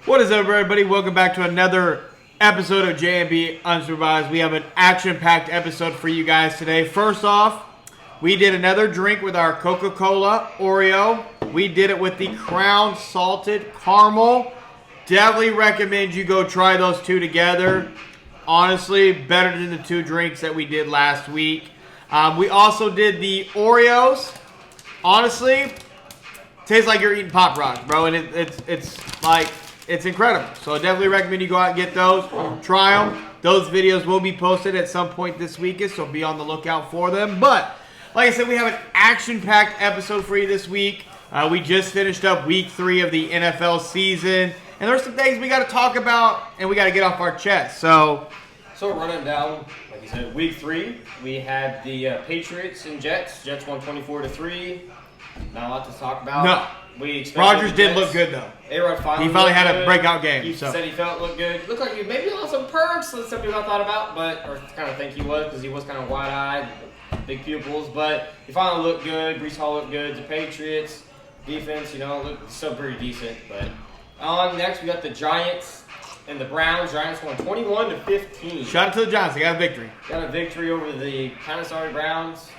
What is up, everybody? Welcome back to another episode of JNB Unsupervised. We have an action-packed episode for you guys today. First off, we did another drink with our Coca-Cola Oreo. We did it with the Crown Salted Caramel. Definitely recommend you go try those two together. Honestly, better than the two drinks that we did last week. We also did the Oreos. Honestly, tastes like you're eating Pop Rocks, bro, and it's incredible. So I definitely recommend you go out and get those. Try them. Those videos will be posted at some point this weekend, so be on the lookout for them. But, like I said, we have an action-packed episode for you this week. We just finished up week 3 of the NFL season. And there's some things we got to talk about, and we got to get off our chest. So running down, like you said, week 3, we had the Patriots and Jets. Jets won 24-3. Not a lot to talk about. No. Rodgers did look good, though. A-Rod He finally had a breakout game. He said he felt looked good. Looked like he maybe lost some perks that some people thought about, or kind of think he was, because he was kind of wide-eyed, big pupils. But he finally looked good. Brees Hall looked good. The Patriots defense, looked still pretty decent. But next we got the Giants and the Browns. Giants won 21-15. Shout out to the Giants. They got a victory. Got a victory over the kind of sorry Browns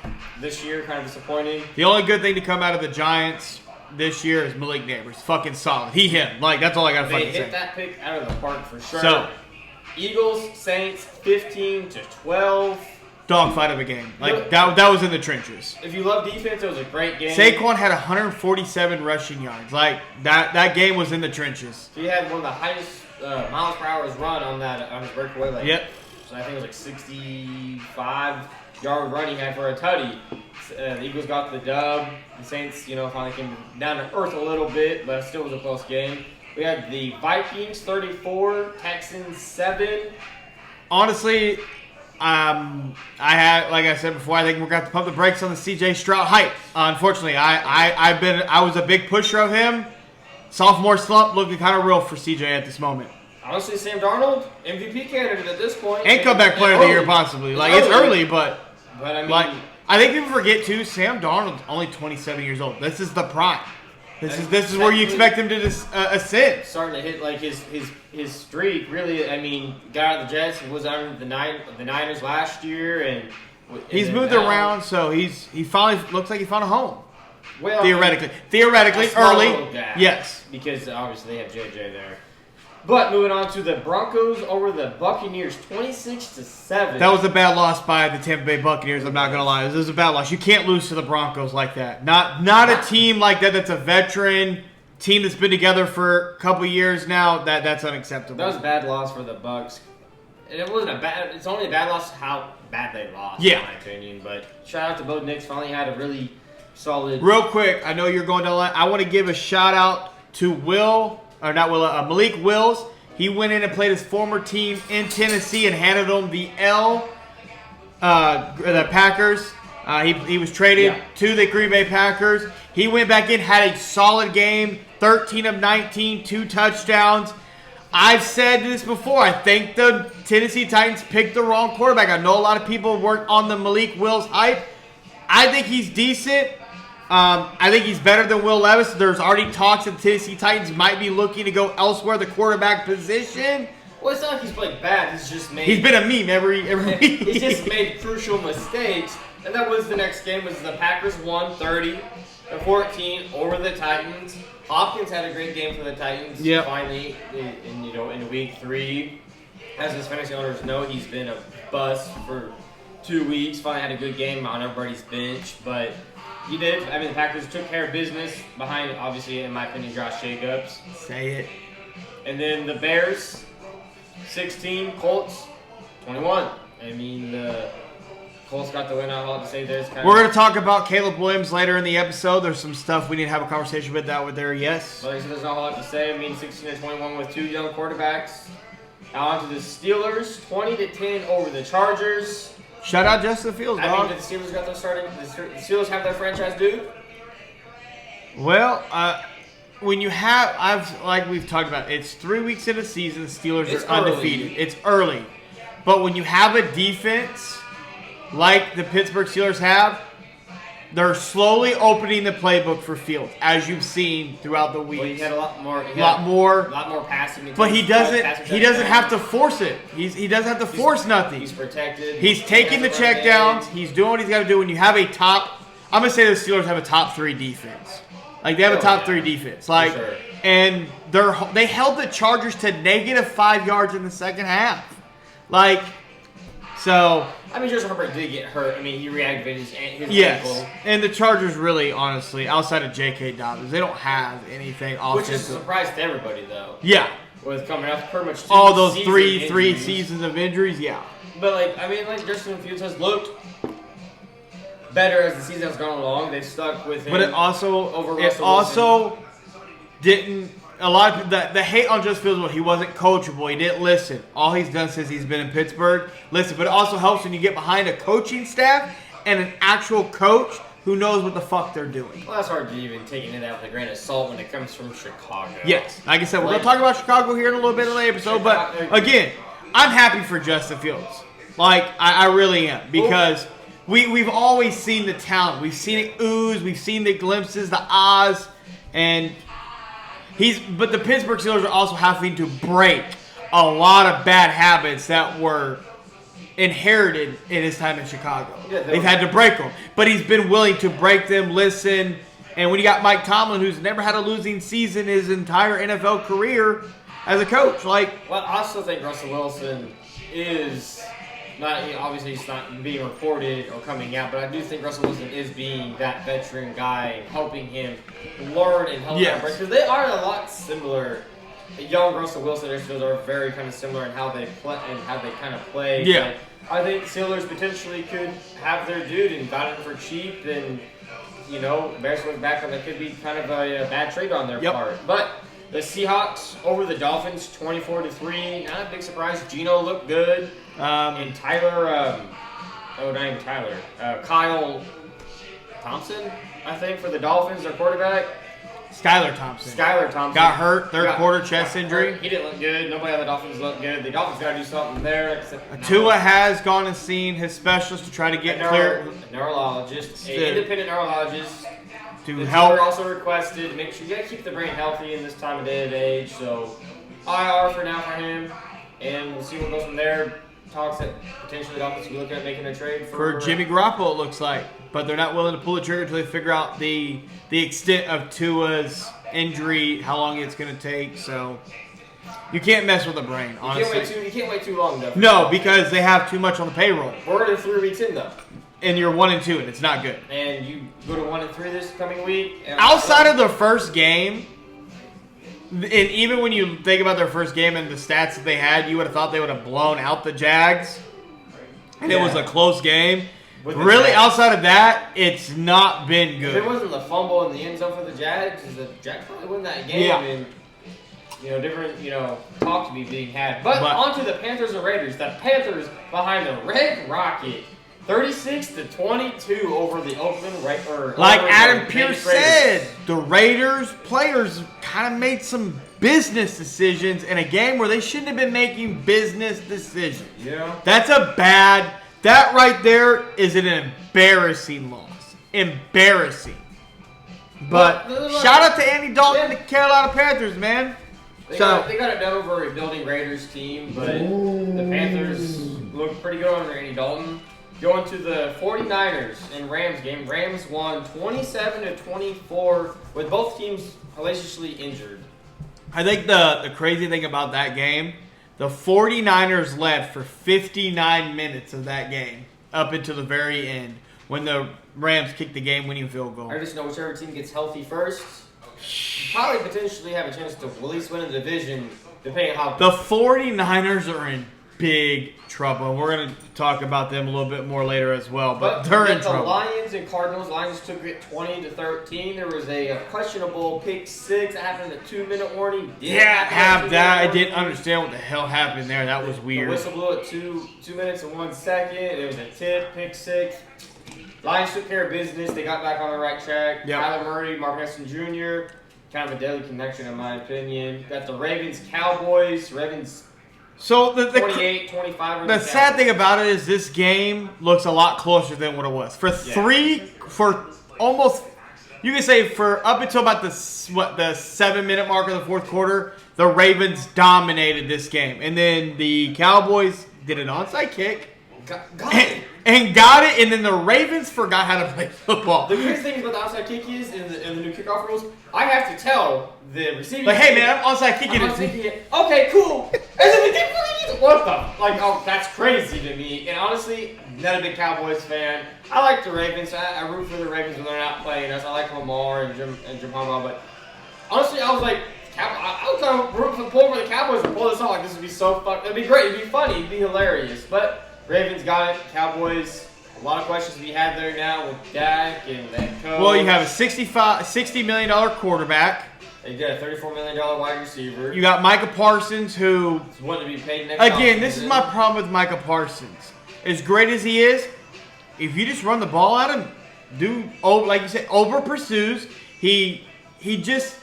this year. Kind of disappointing. The only good thing to come out of the Giants this year is Malik Neighbors. Fucking solid. Him. That's all I got to fucking say. They hit that pick out of the park for sure. So, Eagles, Saints, 15-12. Dogfight of a game. That was in the trenches. If you love defense, it was a great game. Saquon had 147 rushing yards. That game was in the trenches. He had one of the highest miles per hour run on his breakaway. Yep. So I think it was 65-yard run he had for a tutty. The Eagles got the dub. The Saints, finally came down to earth a little bit, but it still was a close game. We had the Vikings 34, Texans 7. Honestly, like I said before, I think we're going to have to pump the brakes on the CJ Stroud hype. Unfortunately, I was a big pusher of him. Sophomore slump looking kind of real for CJ at this moment. Honestly, Sam Darnold, MVP candidate at this point. And comeback player of the year, possibly. It's early, but I mean, I think people forget too. Sam Darnold's only 27 years old. This is the prime. This is where you expect him to ascend. Starting to hit his streak. Really, I mean, got out of the Jets. He was on the Niners last year, and he's moved around. So he finally looks like he found a home. Well, theoretically, early, yes, because obviously they have JJ there. But moving on to the Broncos over the Buccaneers, 26-7. That was a bad loss by the Tampa Bay Buccaneers. I'm not gonna lie, this was a bad loss. You can't lose to the Broncos like that. Not a team like that. That's a veteran team that's been together for a couple years now. That's unacceptable. That was a bad loss for the Bucs. And it wasn't it's only a bad loss how bad they lost, in my opinion. But shout out to Bo Nix. Finally had a really solid. Real quick, I know you're going to. I want to give a shout out to Malik Wills. He went in and played his former team in Tennessee and handed them the the Packers. He was traded to the Green Bay Packers. He went back in, had a solid game, 13 of 19, 2 touchdowns. I've said this before. I think the Tennessee Titans picked the wrong quarterback. I know a lot of people worked on the Malik Wills hype. I think he's decent. I think he's better than Will Levis. There's already talks that the Tennessee Titans might be looking to go elsewhere, the quarterback position. Well, it's not like he's played bad. He's been a meme every week. He's just made crucial mistakes. And that was the next game. Was the Packers won 30-14 over the Titans. Hopkins had a great game for the Titans. Yep. Finally, in week 3, as his fantasy owners know, he's been a bust for 2 weeks. Finally had a good game on everybody's bench, but he did. I mean, the Packers took care of business behind, obviously, in my opinion, Josh Jacobs. Say it. And then the Bears, 16, Colts, 21. I mean, the Colts got the win. I don't have to say this. We're going to talk about Caleb Williams later in the episode. There's some stuff we need to have a conversation with that with there, yes. But like I said, there's not a whole lot to say. I mean, 16-21 with 2 young quarterbacks. Now on to the Steelers, 20-10 over the Chargers. Shout out Justin Fields, dog. I mean, did the Steelers got their starting? The Steelers have their franchise due? Well, when you have, like we've talked about, it's 3 weeks into the season. The Steelers are undefeated. It's early, but when you have a defense like the Pittsburgh Steelers have, they're slowly opening the playbook for Fields, as you've seen throughout the week. Well, he had a lot more. A lot more passing. But he doesn't have to force it. He doesn't have to force nothing. He's protected. He's taking the checkdowns. He's doing what he's got to do. When you have a top, I'm gonna say the Steelers have a top 3 defense. Like they have a top 3 defense. Like, sure. And they held the Chargers to -5 yards in the second half. Like, so. I mean, Justin Herbert did get hurt. I mean, he reactivated his ankle. And the Chargers really, honestly, outside of J.K. Dobbins, they don't have anything offensive. Which is a surprise to everybody, though. Yeah. With coming up pretty much all those three seasons of injuries, yeah. But, Justin Fields has looked better as the season has gone along. They've stuck with him. But it also didn't. A lot of the hate on Justin Fields was he wasn't coachable. He didn't listen. All he's done since he's been in Pittsburgh, listen. But it also helps when you get behind a coaching staff and an actual coach who knows what the fuck they're doing. Well, that's hard to even take it out with a grain of salt when it comes from Chicago. Yes, like I said, we're gonna talk about Chicago here in a little bit in the episode. But again, I'm happy for Justin Fields. Like I really am, because we've always seen the talent. We've seen it ooze. We've seen the glimpses, the ahs, and. But the Pittsburgh Steelers are also having to break a lot of bad habits that were inherited in his time in Chicago. Yeah, they've had to break them. But he's been willing to break them, listen. And when you got Mike Tomlin, who's never had a losing season his entire NFL career as a coach. Well, I also think Russell Wilson is obviously he's not being reported or coming out, but I do think Russell Wilson is being that veteran guy, helping him learn and help him break. Because they are a lot similar. Young Russell Wilson and Steelers are very kind of similar in how they play and how they kind of play. Yeah. But I think the Steelers potentially could have their dude and got him for cheap, and Bears went back, and that could be kind of a bad trade on their part. But the Seahawks over the Dolphins, 24-3. Not a big surprise. Geno looked good. And Tyler, not even Tyler. Kyle Thompson, I think, for the Dolphins, their quarterback. Skylar Thompson. Got hurt, third quarter chest injury. He didn't look good. Nobody on the Dolphins looked good. The Dolphins got to do something there. Tua has gone and seen his specialist to try to get clear. A neurologist, an independent neurologist. To help. They also requested to make sure you got to keep the brain healthy in this time of day of age. So IR for now for him, and we'll see what goes from there. Talks that potentially the Dolphins will be looking at making a trade for Jimmy Garoppolo, it looks like, but they're not willing to pull the trigger until they figure out the extent of Tua's injury, how long it's going to take. So you can't mess with the brain, honestly. You can't wait too long, though. No, because they have too much on the payroll. We're already 3 weeks in, though. And you're 1-2, and it's not good. And you go to 1-3 this coming week. Outside of the first game, and even when you think about their first game and the stats that they had, you would have thought they would have blown out the Jags. And it was a close game. Really, outside of that, it's not been good. If it wasn't the fumble in the end zone for the Jags, the Jags probably win that game. Yeah. And, different, talk to be being had. But on to the Panthers and Raiders. The Panthers behind the Red Rocket. 36-22 over the Oakland Raiders. Like Adam Pierce said, the Raiders players kind of made some business decisions in a game where they shouldn't have been making business decisions. Yeah. That right there is an embarrassing loss. Embarrassing. But shout out to Andy Dalton and the Carolina Panthers, man. They got it done over a rebuilding Raiders team, but the Panthers look pretty good on Andy Dalton. Going to the 49ers and Rams game. Rams won 27-24 with both teams hellaciously injured. I think the crazy thing about that game, the 49ers led for 59 minutes of that game up until the very end when the Rams kicked the game-winning field goal. I just know whichever team gets healthy first, probably potentially have a chance to at least win the division, depending on how... The 49ers are in big trouble. We're going to talk about them a little bit more later as well, but they're in trouble. The Lions and Cardinals. Lions took it 20-13. There was a questionable pick six that happened in a 2-minute warning. I didn't understand what the hell happened there. That was weird. The whistle blew at 2 minutes and 1 second. It was a tip, pick six. Lions took care of business. They got back on the right track. Yep. Kyler Murray, Mark Heston Jr., kind of a deadly connection in my opinion. Got the Ravens, Cowboys. Ravens... So the 28-25. The sad thing about it is this game looks a lot closer than what it was. For almost, you can say for up until about the 7-minute mark of the fourth quarter, the Ravens dominated this game. And then the Cowboys did an onside kick. Got it. And got it, and then the Ravens forgot how to play football. The crazy thing about the onside kick is, in the new kickoff rules, I have to tell the receiver. Like, hey man, I'm onside kicking it. Okay, cool. And then they didn't what the? Like, oh, that's crazy to me. And honestly, not a big Cowboys fan. I like the Ravens. I root for the Ravens when they're not playing us. I like Lamar and Jim Harbaugh, but honestly, I was like, I was kind of rooting for the Cowboys to pull this off. Like, this would be so fun. It'd be great. It'd be funny. It'd be hilarious. But Ravens got it. Cowboys, a lot of questions to be had there now with Dak and that coach. Well, you have a $60 million quarterback. They got a $34 million wide receiver. You got Micah Parsons, who is wanting to be paid next again, this is my problem with Micah Parsons. As great as he is, if you just run the ball at him, like you said, over pursues. He just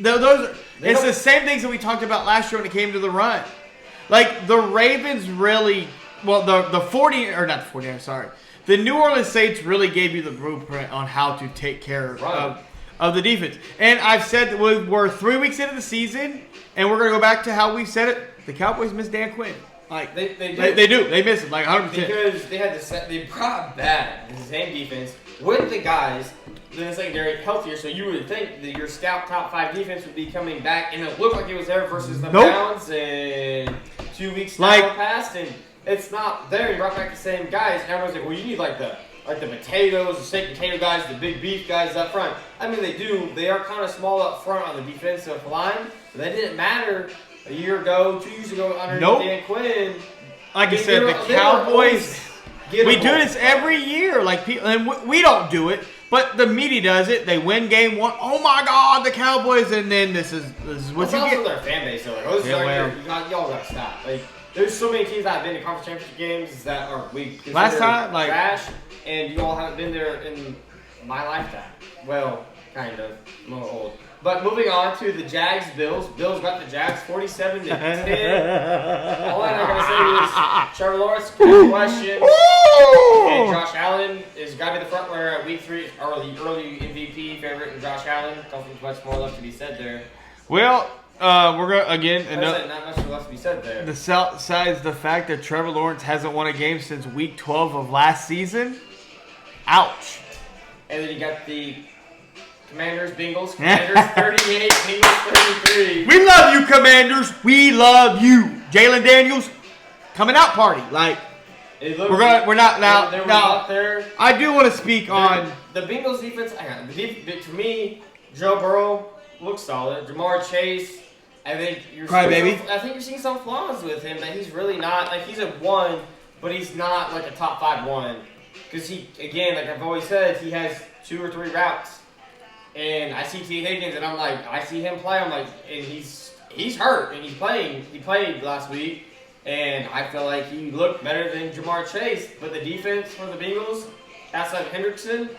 it's the same things that we talked about last year when it came to the run. Like the Ravens really, well, the New Orleans Saints really gave you the blueprint on how to take care of the defense. And I've said that we're 3 weeks into the season, and we're going to go back to how we said it. The Cowboys miss Dan Quinn. Like they do. They miss him like 100%. Because they brought back the same defense with the guys in the secondary healthier. So you would think that your scout top 5 defense would be coming back, and it looked like it was there versus the Browns and 2 weeks now passed, and it's not there. You brought back the same guys, and everyone's like, well, you need like the potatoes, the steak potato guys, the big beef guys up front. I mean, they do. They are kind of small up front on the defensive line, but that didn't matter a year ago, 2 years ago under Dan Quinn. Like I said, the Cowboys, we do this every year. Like people, and we don't do it, but the media does it. They win game 1. Oh my God, the Cowboys! And then this is what you get. Also their fan base. So like, y'all gotta stop. Like, there's so many teams that have been to conference championship games that are last time like trash, and you all haven't been there in my lifetime. Well, kind of. I'm a little old. But moving on to the Jags-Bills. Bills got the Jags 47-10. All I gotta say is Trevor Lawrence, question. And Josh Allen is got to be the front runner at week 3, or the early MVP favorite in Josh Allen. Don't think much more left to be said there. Well, we're going to, again, not much left to be said there. Besides the fact that Trevor Lawrence hasn't won a game since week 12 of last season. Ouch. And then you got the Commanders, Bengals. Commanders 38, Bengals 33. We love you, Commanders. We love you. Jalen Daniels, coming out party. Like, we're not now. Out there. I do want to speak on the Bengals defense. To me, Joe Burrow looks solid. Jamar Chase, I think you're seeing some flaws with him that he's really not. Like, he's a 1, but he's not like a top 5 1. Because he, again, like I've always said, he has 2 or 3 routes. And I see T. Higgins, and I'm like, I see him play. I'm like, and he's hurt, and he's playing. He played last week, and I feel like he looked better than Jamar Chase. But the defense for the Bengals, outside of Hendrickson,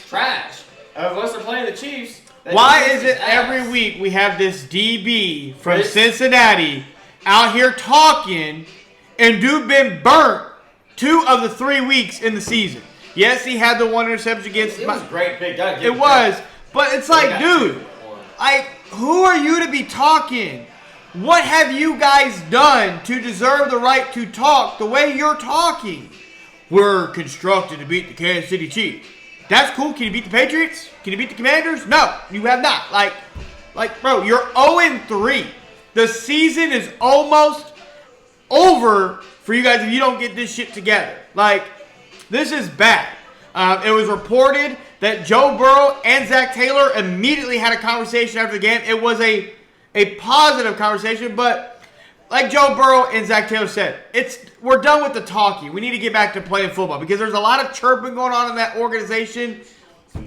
trash. Unless they're playing the Chiefs. Why is it every week we have this DB from Cincinnati out here talking, and dude been burnt 2 of the 3 weeks in the season? Yes, he had the 1 interception against. It was great, big guy. It was. But it's like, dude, like, who are you to be talking? What have you guys done to deserve the right to talk the way you're talking? We're constructed to beat the Kansas City Chiefs. That's cool. Can you beat the Patriots? Can you beat the Commanders? No, you have not. Like, bro, you're 0-3. The season is almost over for you guys if you don't get this shit together. Like, this is bad. It was reported that Joe Burrow and Zach Taylor immediately had a conversation after the game. It was a positive conversation, but like Joe Burrow and Zach Taylor said, we're done with the talking. We need to get back to playing football because there's a lot of chirping going on in that organization,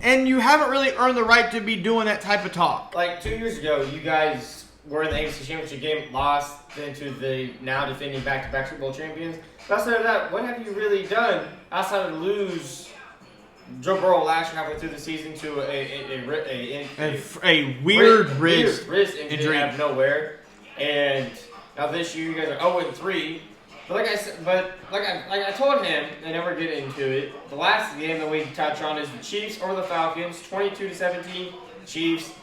and you haven't really earned the right to be doing that type of talk. Like 2 years ago, you guys were in the AFC Championship game, lost into the now defending back-to-back Super Bowl champions. Outside of that, what have you really done outside of lose Joe Burrow last year halfway through the season to a weird wrist injury out of nowhere, and now this year you guys are 0-3, But like I said, like I told him, and then we're getting into it. The last game that we touch on is the Chiefs over the Falcons, 22-17. Chiefs,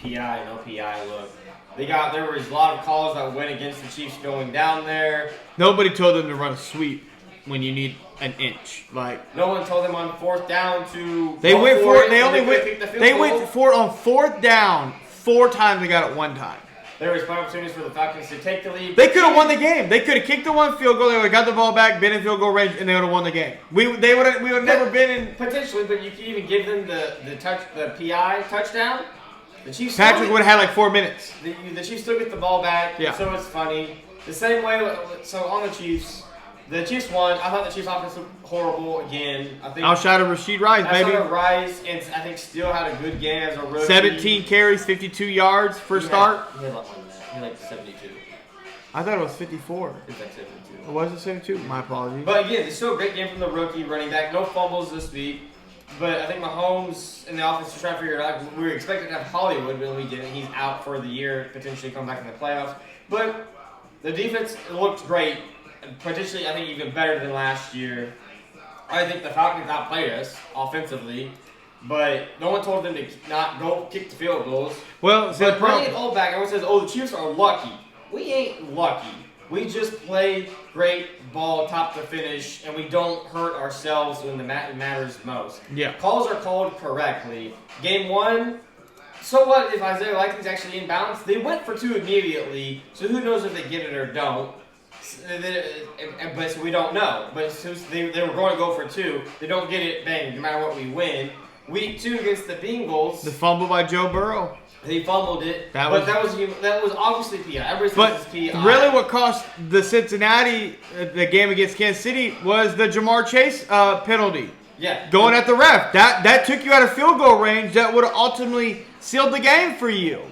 PI, no PI. Look, there was a lot of calls that went against the Chiefs going down there. Nobody told them to run a sweep when you need an inch. Like no one told them on fourth down to. They went for it. They went for it on fourth down 4 times. They got it 1 time. There was plenty of opportunities for the Falcons to take the lead. They could have won the game. They could have kicked the 1 field goal. They would have got the ball back, been in field goal range, and they would have won the game. We would have never been in. Potentially, but you could even give them the PI touchdown. The Chiefs. Patrick would have had like 4 minutes. The Chiefs still get the ball back. Yeah. So it's funny. The same way. So on the Chiefs won. I thought the Chiefs offense looked horrible again. I think Outside of Rasheed Rice, baby. Outside of Rice, and I think still had a good game as a rookie. 17 carries, 52 yards for start. He had like 72. I thought it was 54. It's like 72. Was it 72? My apologies. But again, it's still a great game from the rookie running back. No fumbles this week. But I think Mahomes and the offense are trying to figure it out. We were expecting to have Hollywood, but we didn't. He's out for the year, potentially come back in the playoffs. But the defense looked great. Potentially, I think even better than last year. I think the Falcons outplayed us offensively, but no one told them to not go kick the field goals. Well, but bringing it all back, everyone says, "Oh, the Chiefs are lucky." We ain't lucky. We just play great ball top to finish, and we don't hurt ourselves when it matters most. Yeah. Calls are called correctly. Game 1. So what if Isaiah Likely's actually in bounds? They went for 2 immediately, so who knows if they get it or don't. But we don't know. But since they were going to go for 2, they don't get it, bang, no matter what we win. Week 2 against the Bengals. The fumble by Joe Burrow. He fumbled it. That was obviously PI. Everybody says it's PI. Really what cost the Cincinnati, the game against Kansas City, was the Jamar Chase penalty. Yeah. Going at the ref. That took you out of field goal range. That would have ultimately sealed the game for you.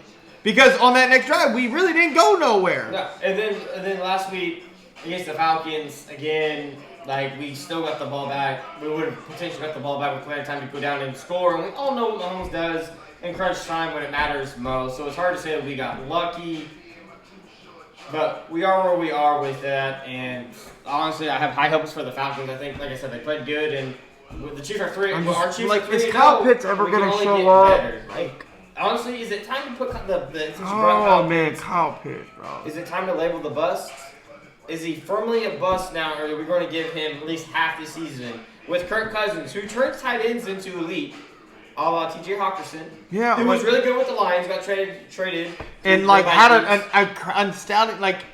Because on that next drive, we really didn't go nowhere. No. And then last week against the Falcons, again, like we still got the ball back. We would have potentially got the ball back with plenty of time to go down and score. And we all know what Mahomes does in crunch time when it matters most. So it's hard to say that we got lucky. But we are where we are with that. And honestly, I have high hopes for the Falcons. I think, like I said, they played good. And the Chiefs are 3. Our Chiefs are 3. Is Kyle Pitts ever going to show up? Like, honestly, is it time to put Kyle Pitts, bro. Is it time to label the bust? Is he firmly a bust now, or are we going to give him at least half the season with Kirk Cousins, who turns tight ends into elite, a la T.J. Hawkinson, who was really good with the Lions, got traded, and like had an astounding like.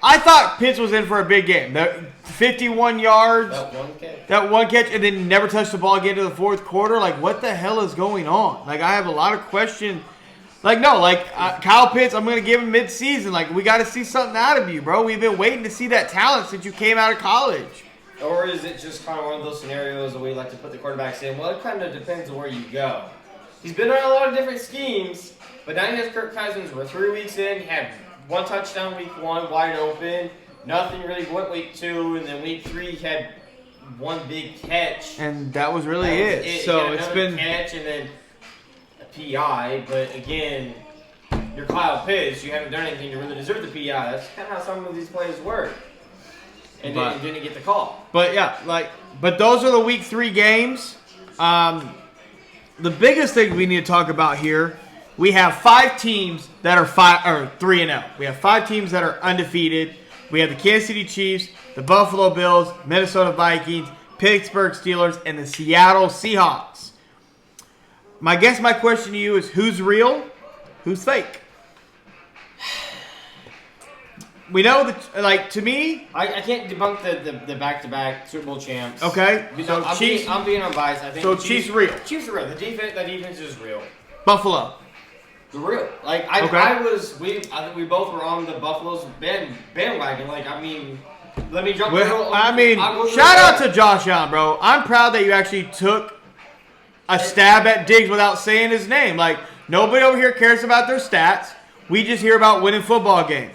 I thought Pitts was in for a big game. The 51 yards, that one catch, and then never touched the ball again to the 4th quarter. Like, what the hell is going on? Like, I have a lot of questions. Like, no, Kyle Pitts, I'm going to give him mid-season. Like, we got to see something out of you, bro. We've been waiting to see that talent since you came out of college. Or is it just kind of one of those scenarios where we like to put the quarterbacks in? Well, it kind of depends on where you go. He's been on a lot of different schemes, but now he has Kirk Cousins. We're 3 weeks in. He had 1 touchdown week 1, wide open. Nothing really went week 2, and then week 3 he had 1 big catch. And that was really it. So it's been catch and then a PI. But again, you're Kyle Pitts. You haven't done anything to really deserve the PI. That's kind of how some of these plays work. And then you didn't get the call. But yeah, but those are the week 3 games. The biggest thing we need to talk about here. We have 5 teams that are 3-0. We have 5 teams that are undefeated. We have the Kansas City Chiefs, the Buffalo Bills, Minnesota Vikings, Pittsburgh Steelers, and the Seattle Seahawks. My question to you is, who's real? Who's fake? We know that, to me, I can't debunk the back-to-back Super Bowl champs. Okay, so I'm being unbiased. I think so. Chiefs real. Chiefs are real. The defense is real. Buffalo. The real. I think we both were on the Buffalo's bandwagon. Let me jump. Shout out to Josh Allen, bro. I'm proud that you actually took a stab at Diggs without saying his name. Nobody over here cares about their stats. We just hear about winning football games.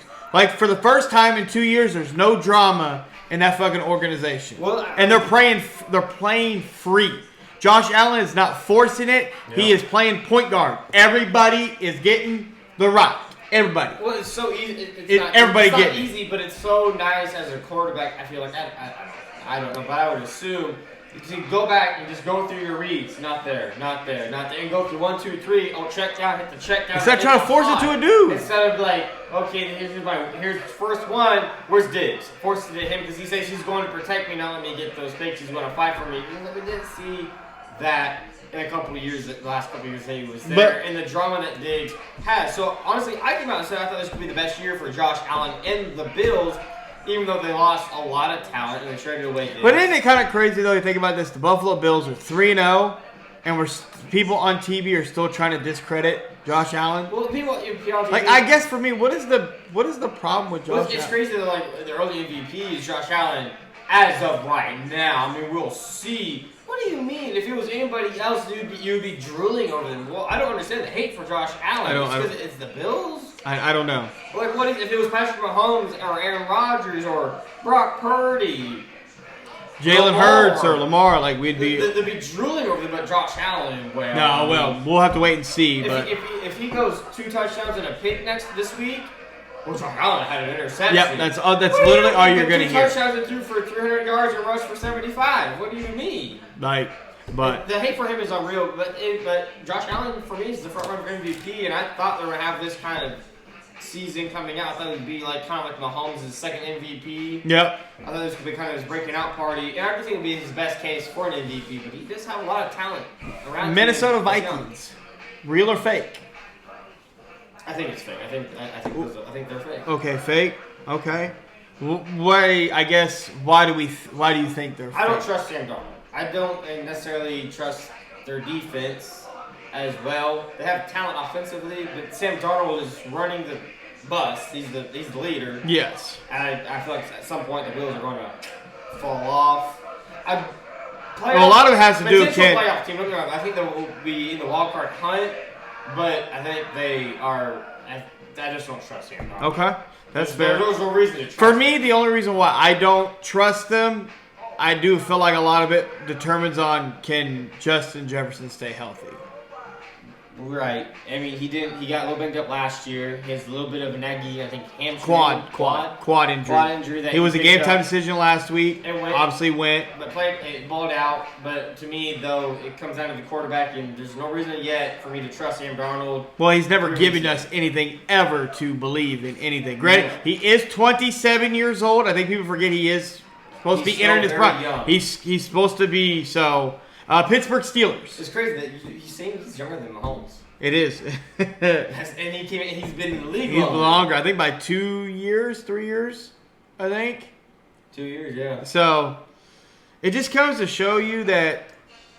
For the first time in 2 years, there's no drama in that fucking organization. And they're playing free. Josh Allen is not forcing it. Yeah. He is playing point guard. Everybody is getting the right. Everybody. Well, it's so easy. Everybody it's get not it. easy, but it's so nice as a quarterback. I feel like I don't know, but I would assume you go back and just go through your reads. Not there, and go through 1, 2, 3. Oh, check down, hit the check down. Instead of trying to force it to a dude. Instead of like, okay, here's first one. Where's Diggs? Force it to him because he says he's going to protect me. Not let me get those picks. He's going to fight for me. We didn't see that in a couple of years, the last couple of years that he was there, and the drama that Diggs has. So honestly, I came out and said I thought this could be the best year for Josh Allen and the Bills, even though they lost a lot of talent and they traded away Diggs. But isn't it kind of crazy though? You think about this: the Buffalo Bills are 3-0, and people on TV are still trying to discredit Josh Allen. Well, people on TV, Like, I guess for me, what is the problem with Josh Allen? It's crazy that like the early MVP is Josh Allen as of right now. I mean, we'll see. What do you mean? If it was anybody else, you'd be drooling over them. Well, I don't understand the hate for Josh Allen. Because it's the Bills? I don't know. Like, what if it was Patrick Mahomes or Aaron Rodgers or Brock Purdy? Jalen Hurts or Lamar, like we'd be... They'd be drooling over them, but Josh Allen, we'll have to wait and see. If he goes 2 touchdowns and a pick this week, well, Josh Allen had an interception. Yep, that's literally all you're going to hear. 2 touchdowns and threw for 300 yards and rushed for 75. What do you mean? But the hate for him is unreal. But Josh Allen for me is the front runner for MVP, and I thought they were going to have this kind of season coming out. I thought it would be like kind of like Mahomes' second MVP. Yep. I thought this would be kind of his breaking out party, and I think it would be his best case for an MVP. But he does have a lot of talent around. Minnesota Vikings, real or fake? I think it's fake. I think they're fake. Okay, fake. Okay. Why do you think they're fake? I don't trust Sam Darnold. I don't necessarily trust their defense as well. They have talent offensively, but Sam Darnold is running the bus. He's the leader. Yes. And I feel like at some point the wheels are going to fall off. A lot of it has to do with playoff team. I think they will be in the wild card hunt, but I think they are. I just don't trust him. Okay, that's fair. There's no reason to trust For me, the only reason why I don't trust them, I do feel like a lot of it determines on can Justin Jefferson stay healthy. Right. I mean, he got a little banged up last year. He has a little bit of a naggy, I think, hamstring. Quad injury. Quad injury. It was a game time decision last week. It Obviously went. But it balled out. But to me, though, it comes down to the quarterback, and there's no reason yet for me to trust Sam Darnold. Well, he's never given us anything ever to believe in anything. Granted, he is 27 years old. I think people forget he is supposed to be entering his prime. He's supposed to be so. Pittsburgh Steelers. It's crazy that he's younger than Mahomes. It is. And he's been in the league longer. I think by 2 years, 3 years, I think. 2 years, yeah. So, it just comes to show you that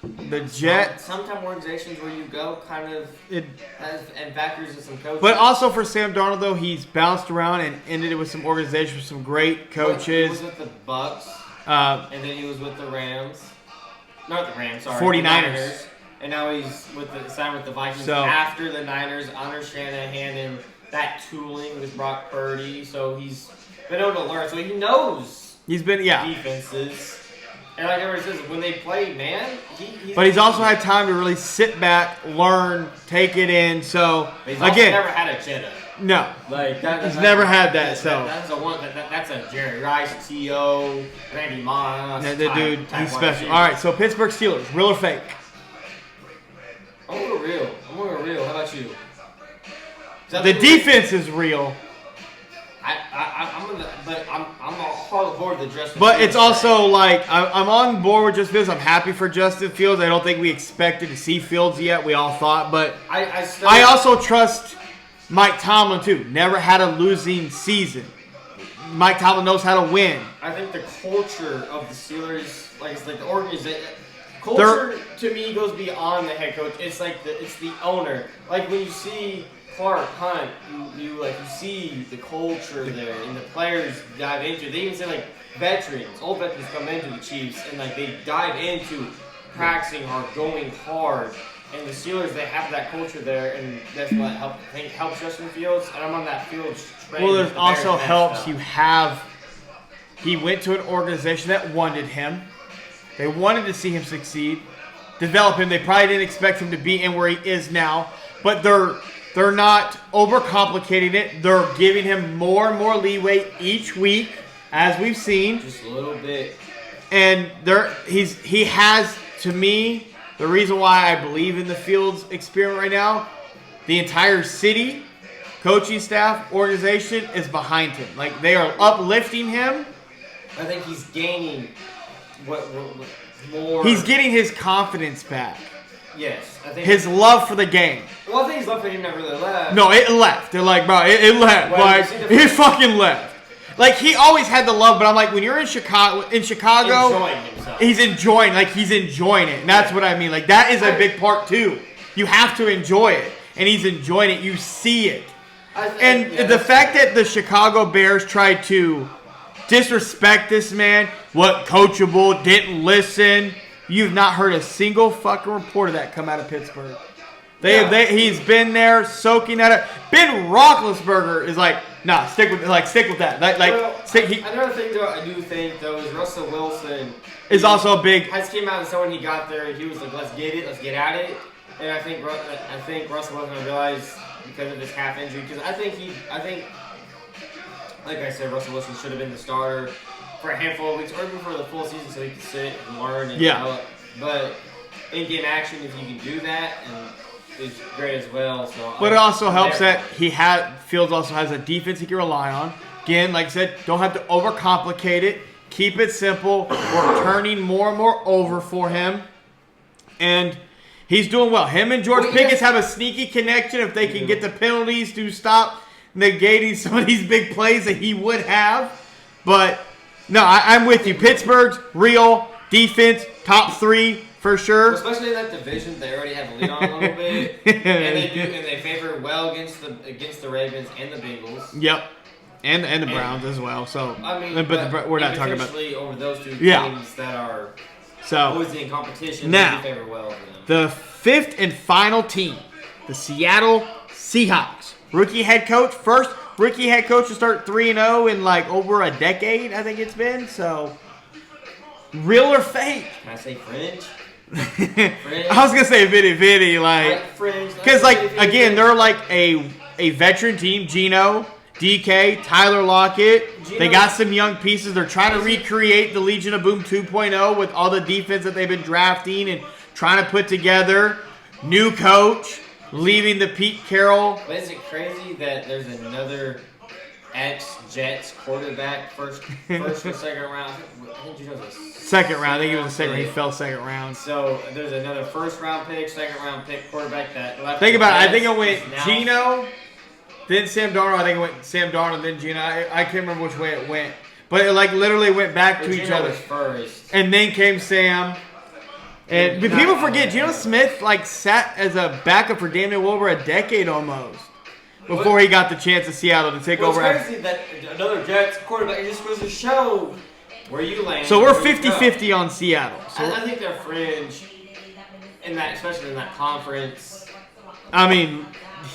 the Jets... Sometimes organizations where you go kind of and factors in some coaches. But also for Sam Darnold, though, he's bounced around and ended it with some organizations with some great coaches. He was with the Bucks, and then he was with the Rams. Not the Rams, sorry. 49ers. And now he's signed with the Vikings after the Niners, under Shanahan, and that tooling with Brock Purdy. So he's been able to learn. So he knows defenses. And like everybody says, when they play man, he's also had time to really sit back, learn, take it in. So he's also never had a Jetta. No, he's never had that. That's a Jerry Rice, T.O., Randy Moss. Dude, he's special. All right, so Pittsburgh Steelers, real or fake? I'm going real. How about you? The defense is real. I'm all aboard the Justin. But it's also like I'm on board with Justin Fields. I'm happy for Justin Fields. I don't think we expected to see Fields yet. We all thought, but I also trust Mike Tomlin too. Never had a losing season. Mike Tomlin knows how to win. I think the culture of the Steelers, it's like the organization. Culture to me goes beyond the head coach. It's like it's the owner. Like when you see Clark Hunt, you see the culture there, and the players dive into it. They even say old veterans come into the Chiefs and they dive into practicing hard, going hard. And the Steelers, they have that culture there, and that's what helps Justin Fields. And I'm on that Fields train. Well, it also helps he went to an organization that wanted him. They wanted to see him succeed, develop him. They probably didn't expect him to be in where he is now, but They're not overcomplicating it. They're giving him more and more leeway each week, as we've seen. Just a little bit. And he has, to me, the reason why I believe in the Fields experiment right now, the entire city, coaching staff, organization is behind him. Like, they are uplifting him. I think he's gaining what more. He's getting his confidence back. Yes, I think his love for the game. Well, I think his love for him never really left. No, it left. They're like, bro, it left. Well, like, it fucking left. Like, he always had the love, but I'm like, when you're in Chicago, enjoying himself. He's enjoying it. And that's what I mean. Like, that is a big part, too. You have to enjoy it. And he's enjoying it. You see it. The fact that the Chicago Bears tried to disrespect this man, what coachable, didn't listen. You've not heard a single fucking report of that come out of Pittsburgh. He's been there soaking at it. Ben Roethlisberger is like, nah, stick with that. Another thing though, I do think though is Russell Wilson is also a big. Has came out and said when he got there, he was like, let's get it, let's get at it. And I think Russell Wilson realized because of his calf injury, because I think like I said, Russell Wilson should have been the starter for a handful of weeks, or even for the full season, so he could sit and learn and develop. But in-game action, if you can do that, and is great as well. So, but it also helps that Fields also has a defense he can rely on. Again, like I said, don't have to overcomplicate it. Keep it simple. We're turning more and more over for him, and he's doing well. Him and George Pickens have a sneaky connection if they can get the penalties to stop negating some of these big plays that he would have. But no, I'm with you. Pittsburgh's real defense, top 3 for sure. Especially in that division, they already have a lead on a little bit, and they favor well against the Ravens and the Bengals. Yep, and the Browns as well. So I mean, but we're not talking about over those two teams that are always in competition. Now, they favor well for them. The 5th and final team, the Seattle Seahawks. First rookie head coach to start 3-0 in like over a decade, I think it's been. So, real or fake? Can I say fringe? I was gonna say vitty, like fringe. Because again, they're like a veteran team. Geno, DK, Tyler Lockett. They got some young pieces. They're trying to recreate the Legion of Boom 2.0 with all the defense that they've been drafting and trying to put together. New coach. Leaving the Pete Carroll. But is it crazy that there's another ex-Jets quarterback first or second round? I think Gino's a second round. I think he was a second round. He fell second round. So there's another first round pick, second round pick quarterback that left. Think about it. I think it went Gino, then Sam Darnold. I think it went Sam Darnold, then Gino. I can't remember which way it went. But it like literally went back to each other. First. And then came Sam. And people forget, Geno Smith like sat as a backup for Daniel Wilber a decade almost before he got the chance of Seattle to take over. It's crazy that another Jets quarterback, it just goes to show where you land. So we're 50-50 on Seattle. So I think they're fringe, especially in that conference. I mean,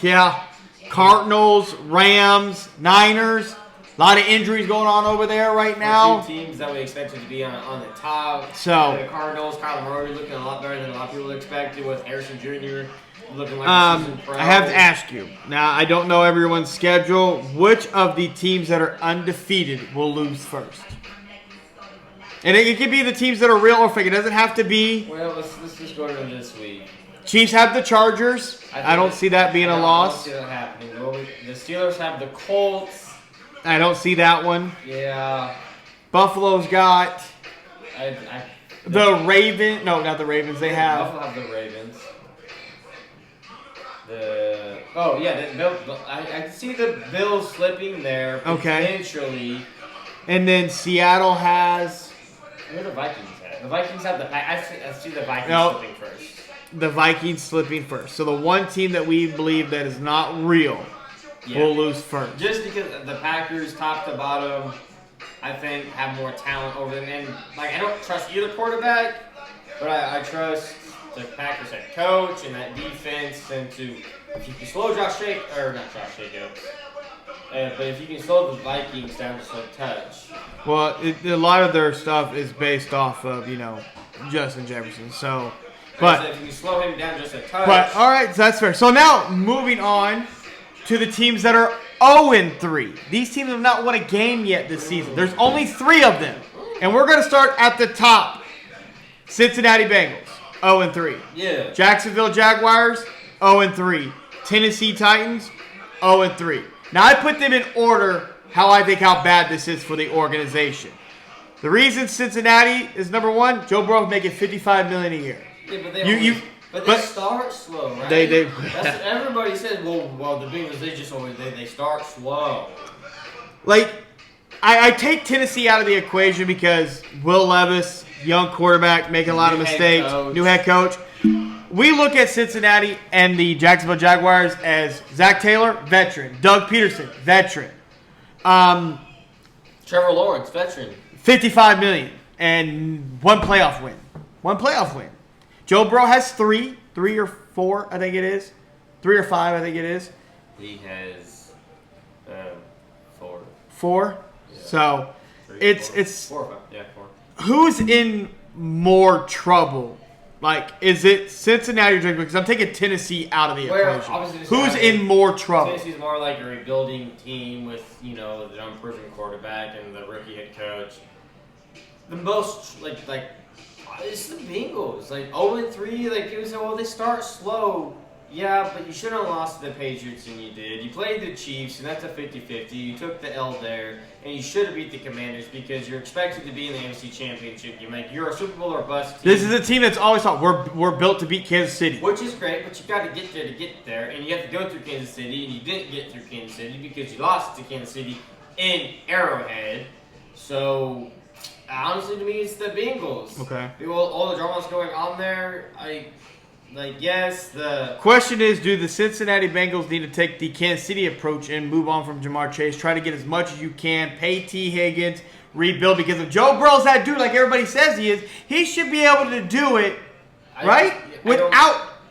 yeah, Cardinals, Rams, Niners. A lot of injuries going on over there right now. Two teams that we expected to be on the top. So the Cardinals, Kyler Murray looking a lot better than a lot of people expected, with Harrison Jr. looking like a season pro. I have to ask you. Now, I don't know everyone's schedule. Which of the teams that are undefeated will lose first? And it could be the teams that are real or fake. It doesn't have to be. Well, let's just go to this week. Chiefs have the Chargers. I don't see that being a loss. I don't see that happening. The Steelers have the Colts. I don't see that one. Yeah. Buffalo's got the Ravens. No, not the Ravens. They have. Buffalo have the Ravens. I see the Bills slipping there potentially. And then Seattle has. Who are the Vikings at? The Vikings have the. I see the Vikings slipping first. The Vikings slipping first. So the one team that we believe that is not real. We'll lose first. Just because the Packers, top to bottom, I think have more talent over them. And I don't trust either quarterback, but I trust the Packers head coach and that defense. And if you can slow Jacobs, but if you can slow the Vikings down just a touch. Well, a lot of their stuff is based off of Justin Jefferson. So But if you slow him down just a touch. But all right, so that's fair. So now moving on to the teams that are 0-3. These teams have not won a game yet this season. There's only 3 of them, and we're going to start at the top. Cincinnati Bengals, 0-3. Yeah. Jacksonville Jaguars, 0-3. Tennessee Titans, 0-3. Now I put them in order how bad this is for the organization. The reason Cincinnati is number 1, Joe Burrow making $55 million a year. Yeah, but they start slow, right? That's what everybody says. Well, the Bengals they start slow. Like, I take Tennessee out of the equation because Will Levis, young quarterback, making a lot of mistakes, new head coach. We look at Cincinnati and the Jacksonville Jaguars as Zach Taylor, veteran. Doug Peterson, veteran. Trevor Lawrence, veteran. $55 million and 1 playoff win. 1 playoff win. Joe Burrow has 3 or 4, I think it is. 3 or 5, I think it is. He has 4. 4? Yeah. So 3, it's 4 or 5. Yeah, 4. Who's in more trouble? Like, is it Cincinnati or Jacksonville? Because I'm taking Tennessee out of the equation. Who's in more trouble? Tennessee's more like a rebuilding team with, the unproven quarterback and the rookie head coach. The most, it's the Bengals. 0-3, people say, well, they start slow. Yeah, but you shouldn't have lost to the Patriots, and you did. You played the Chiefs, and that's a 50-50. You took the L there, and you should have beat the Commanders because you're expected to be in the NFC Championship game. You're a Super Bowl or bust team. This is a team that's always thought we're built to beat Kansas City. Which is great, but you got to get there, and you have to go through Kansas City, and you didn't get through Kansas City because you lost to Kansas City in Arrowhead. So, honestly, to me, it's the Bengals. Okay. All the drama's going on there. Yes, the question is, do the Cincinnati Bengals need to take the Kansas City approach and move on from Jamar Chase, try to get as much as you can, pay T. Higgins, rebuild? Because if Joe Burrow's that dude like everybody says he is, he should be able to do it, right?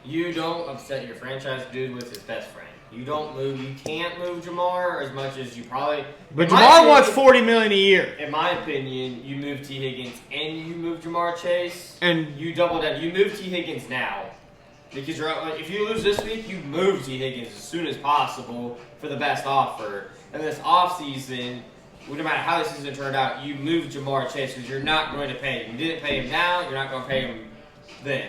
You don't upset your franchise dude with his best friend. You don't move. You can't move Jamar as much as you probably. But Jamar wants $40 million a year. In my opinion, you move T. Higgins and you move Jamar Chase, and you double down. You move T. Higgins now. Because if you lose this week, you move T. Higgins as soon as possible for the best offer. And this offseason, no matter how the season turned out, you move Jamar Chase because you're not going to pay him. You didn't pay him now, you're not going to pay him then.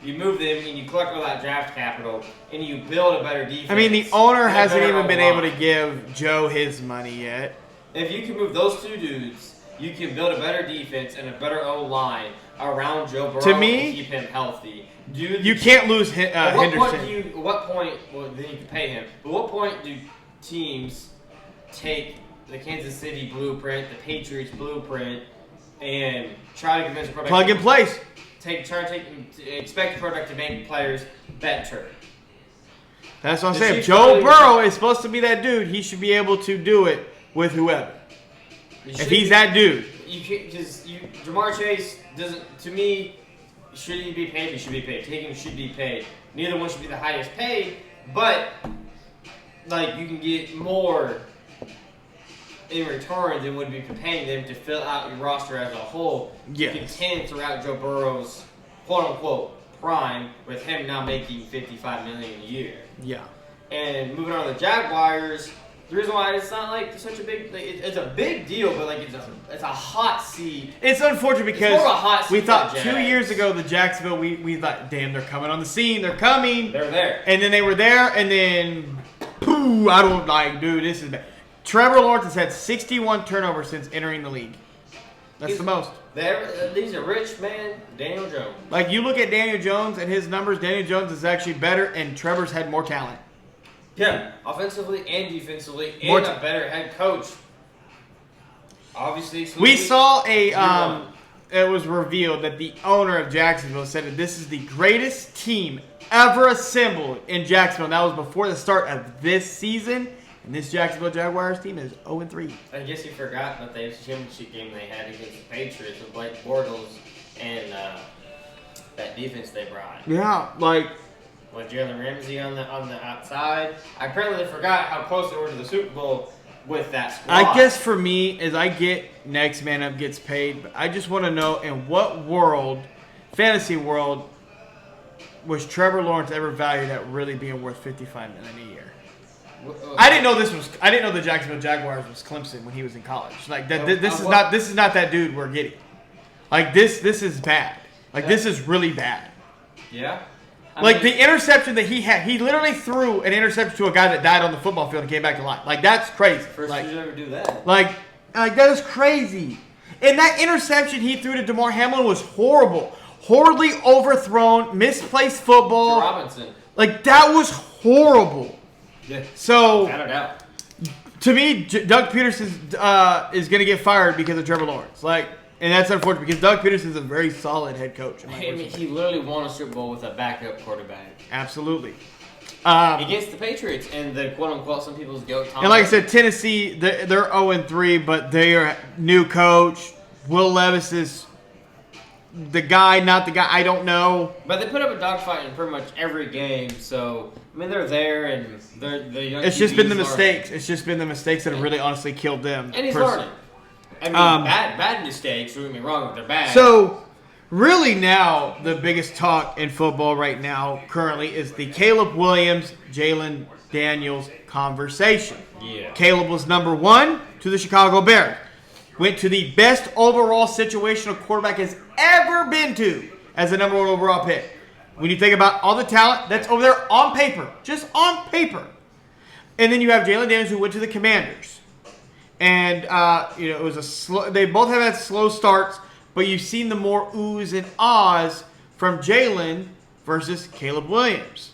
You move them and you collect all that draft capital and you build a better defense. I mean, the owner hasn't even been able to give Joe his money yet. If you can move those two dudes, you can build a better defense and a better O-line around Joe Burrow to me, and keep him healthy. You can't lose Henderson. What point, then you can pay him. But what point do teams take the Kansas City blueprint, the Patriots blueprint, and try to convince the quarterback? Plug and place. Expect the quarterback to make players better. That's what I'm saying. Joe Burrow is supposed to be that dude. He should be able to do it with whoever. If he's that dude. Jamar Chase doesn't, to me, should he be paid? He should be paid. Higgins should be paid. Neither one should be the highest paid, but you can get more in return than would be paying them to fill out your roster as a whole. Yes. You contend throughout Joe Burrow's quote unquote prime with him now making $55 million a year. Yeah. And moving on to the Jaguars, the reason why it's not such a big, it's a big deal, but it's a hot seat. It's unfortunate because it's more of a hot seat we thought 2 years ago the Jacksonville, we thought, damn, they're coming on the scene, they're coming. They're there. And then they were there, and then, pooh, I don't dude, this is bad. Trevor Lawrence has had 61 turnovers since entering the league. That's the most. He's a rich man, Daniel Jones. You look at Daniel Jones and his numbers, Daniel Jones is actually better, and Trevor's had more talent. Yeah, offensively and defensively, and a better head coach. Obviously, we saw it was revealed that the owner of Jacksonville said that this is the greatest team ever assembled in Jacksonville. And that was before the start of this season. And this Jacksonville Jaguars team is 0-3. I guess you forgot about the AFC Championship game they had against the Patriots with Blake Bortles and that defense they brought. Yeah, with Jalen Ramsey on the outside. I apparently forgot how close they were to the Super Bowl with that squad. I guess for me, as I get next man up gets paid, but I just want to know in what world, fantasy world, was Trevor Lawrence ever valued at really being worth $55 million a year? I didn't know the Jacksonville Jaguars was Clemson when he was in college. Like that, this is not that dude we're getting. Like this is bad. Like this is really bad. Yeah. The interception that he had, he literally threw an interception to a guy that died on the football field and came back to life. Like that's crazy. First dude to ever do that. Like that is crazy. And that interception he threw to DeMar Hamlin was horrible. Horribly overthrown, misplaced football. To Robinson. Like that was horrible. Yeah. So, without a doubt. To me, Doug Peterson is going to get fired because of Trevor Lawrence. Like, and that's unfortunate because Doug Peterson is a very solid head coach. He literally won a Super Bowl with a backup quarterback. Absolutely. Against the Patriots and the quote-unquote some people's goat. And like I said, Tennessee, they're 0-3, but they are new coach. Will Levis is the guy, not the guy. I don't know. But they put up a dogfight in pretty much every game, so I mean they're there and they're young. It's just been the mistakes. It's just been the mistakes that have really honestly killed them. And he's learning. I mean, bad mistakes. Don't get me wrong, but they're bad. So, really now the biggest talk in football right now currently is the Caleb Williams, Jalen Daniels conversation. Yeah. Caleb was number 1 to the Chicago Bears. Went to the best overall situational quarterback has ever been to as a number 1 overall pick. When you think about all the talent that's over there on paper, just on paper. And then you have Jalen Daniels who went to the Commanders. And, it was a slow, they both have had slow starts, but you've seen the more oohs and ahs from Jalen versus Caleb Williams.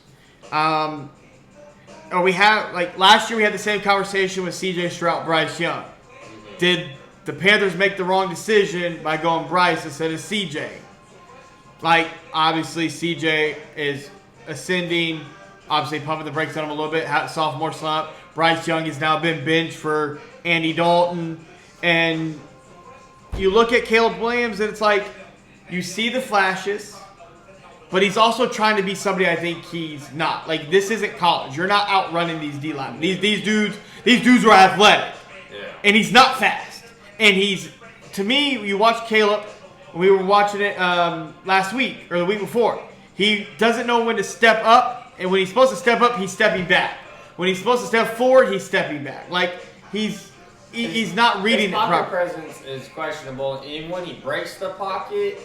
We have, like, last year we had the same conversation with C.J. Stroud, Bryce Young. Did the Panthers make the wrong decision by going Bryce instead of C.J.? Like, obviously, C.J. is ascending, obviously pumping the brakes on him a little bit, sophomore slump. Bryce Young has now been benched for Andy Dalton. And you look at Caleb Williams, and it's like, you see the flashes, but he's also trying to be somebody I think he's not. Like, this isn't college. You're not outrunning these D-linemen. These dudes are athletic. Yeah. And he's not fast. And he's, to me, you watch Caleb, we were watching it last week or the week before. He doesn't know when to step up, and when he's supposed to step up, he's stepping back. When he's supposed to step forward, he's stepping back. Like, he's not reading it properly. His pocket presence is questionable. Even when he breaks the pocket,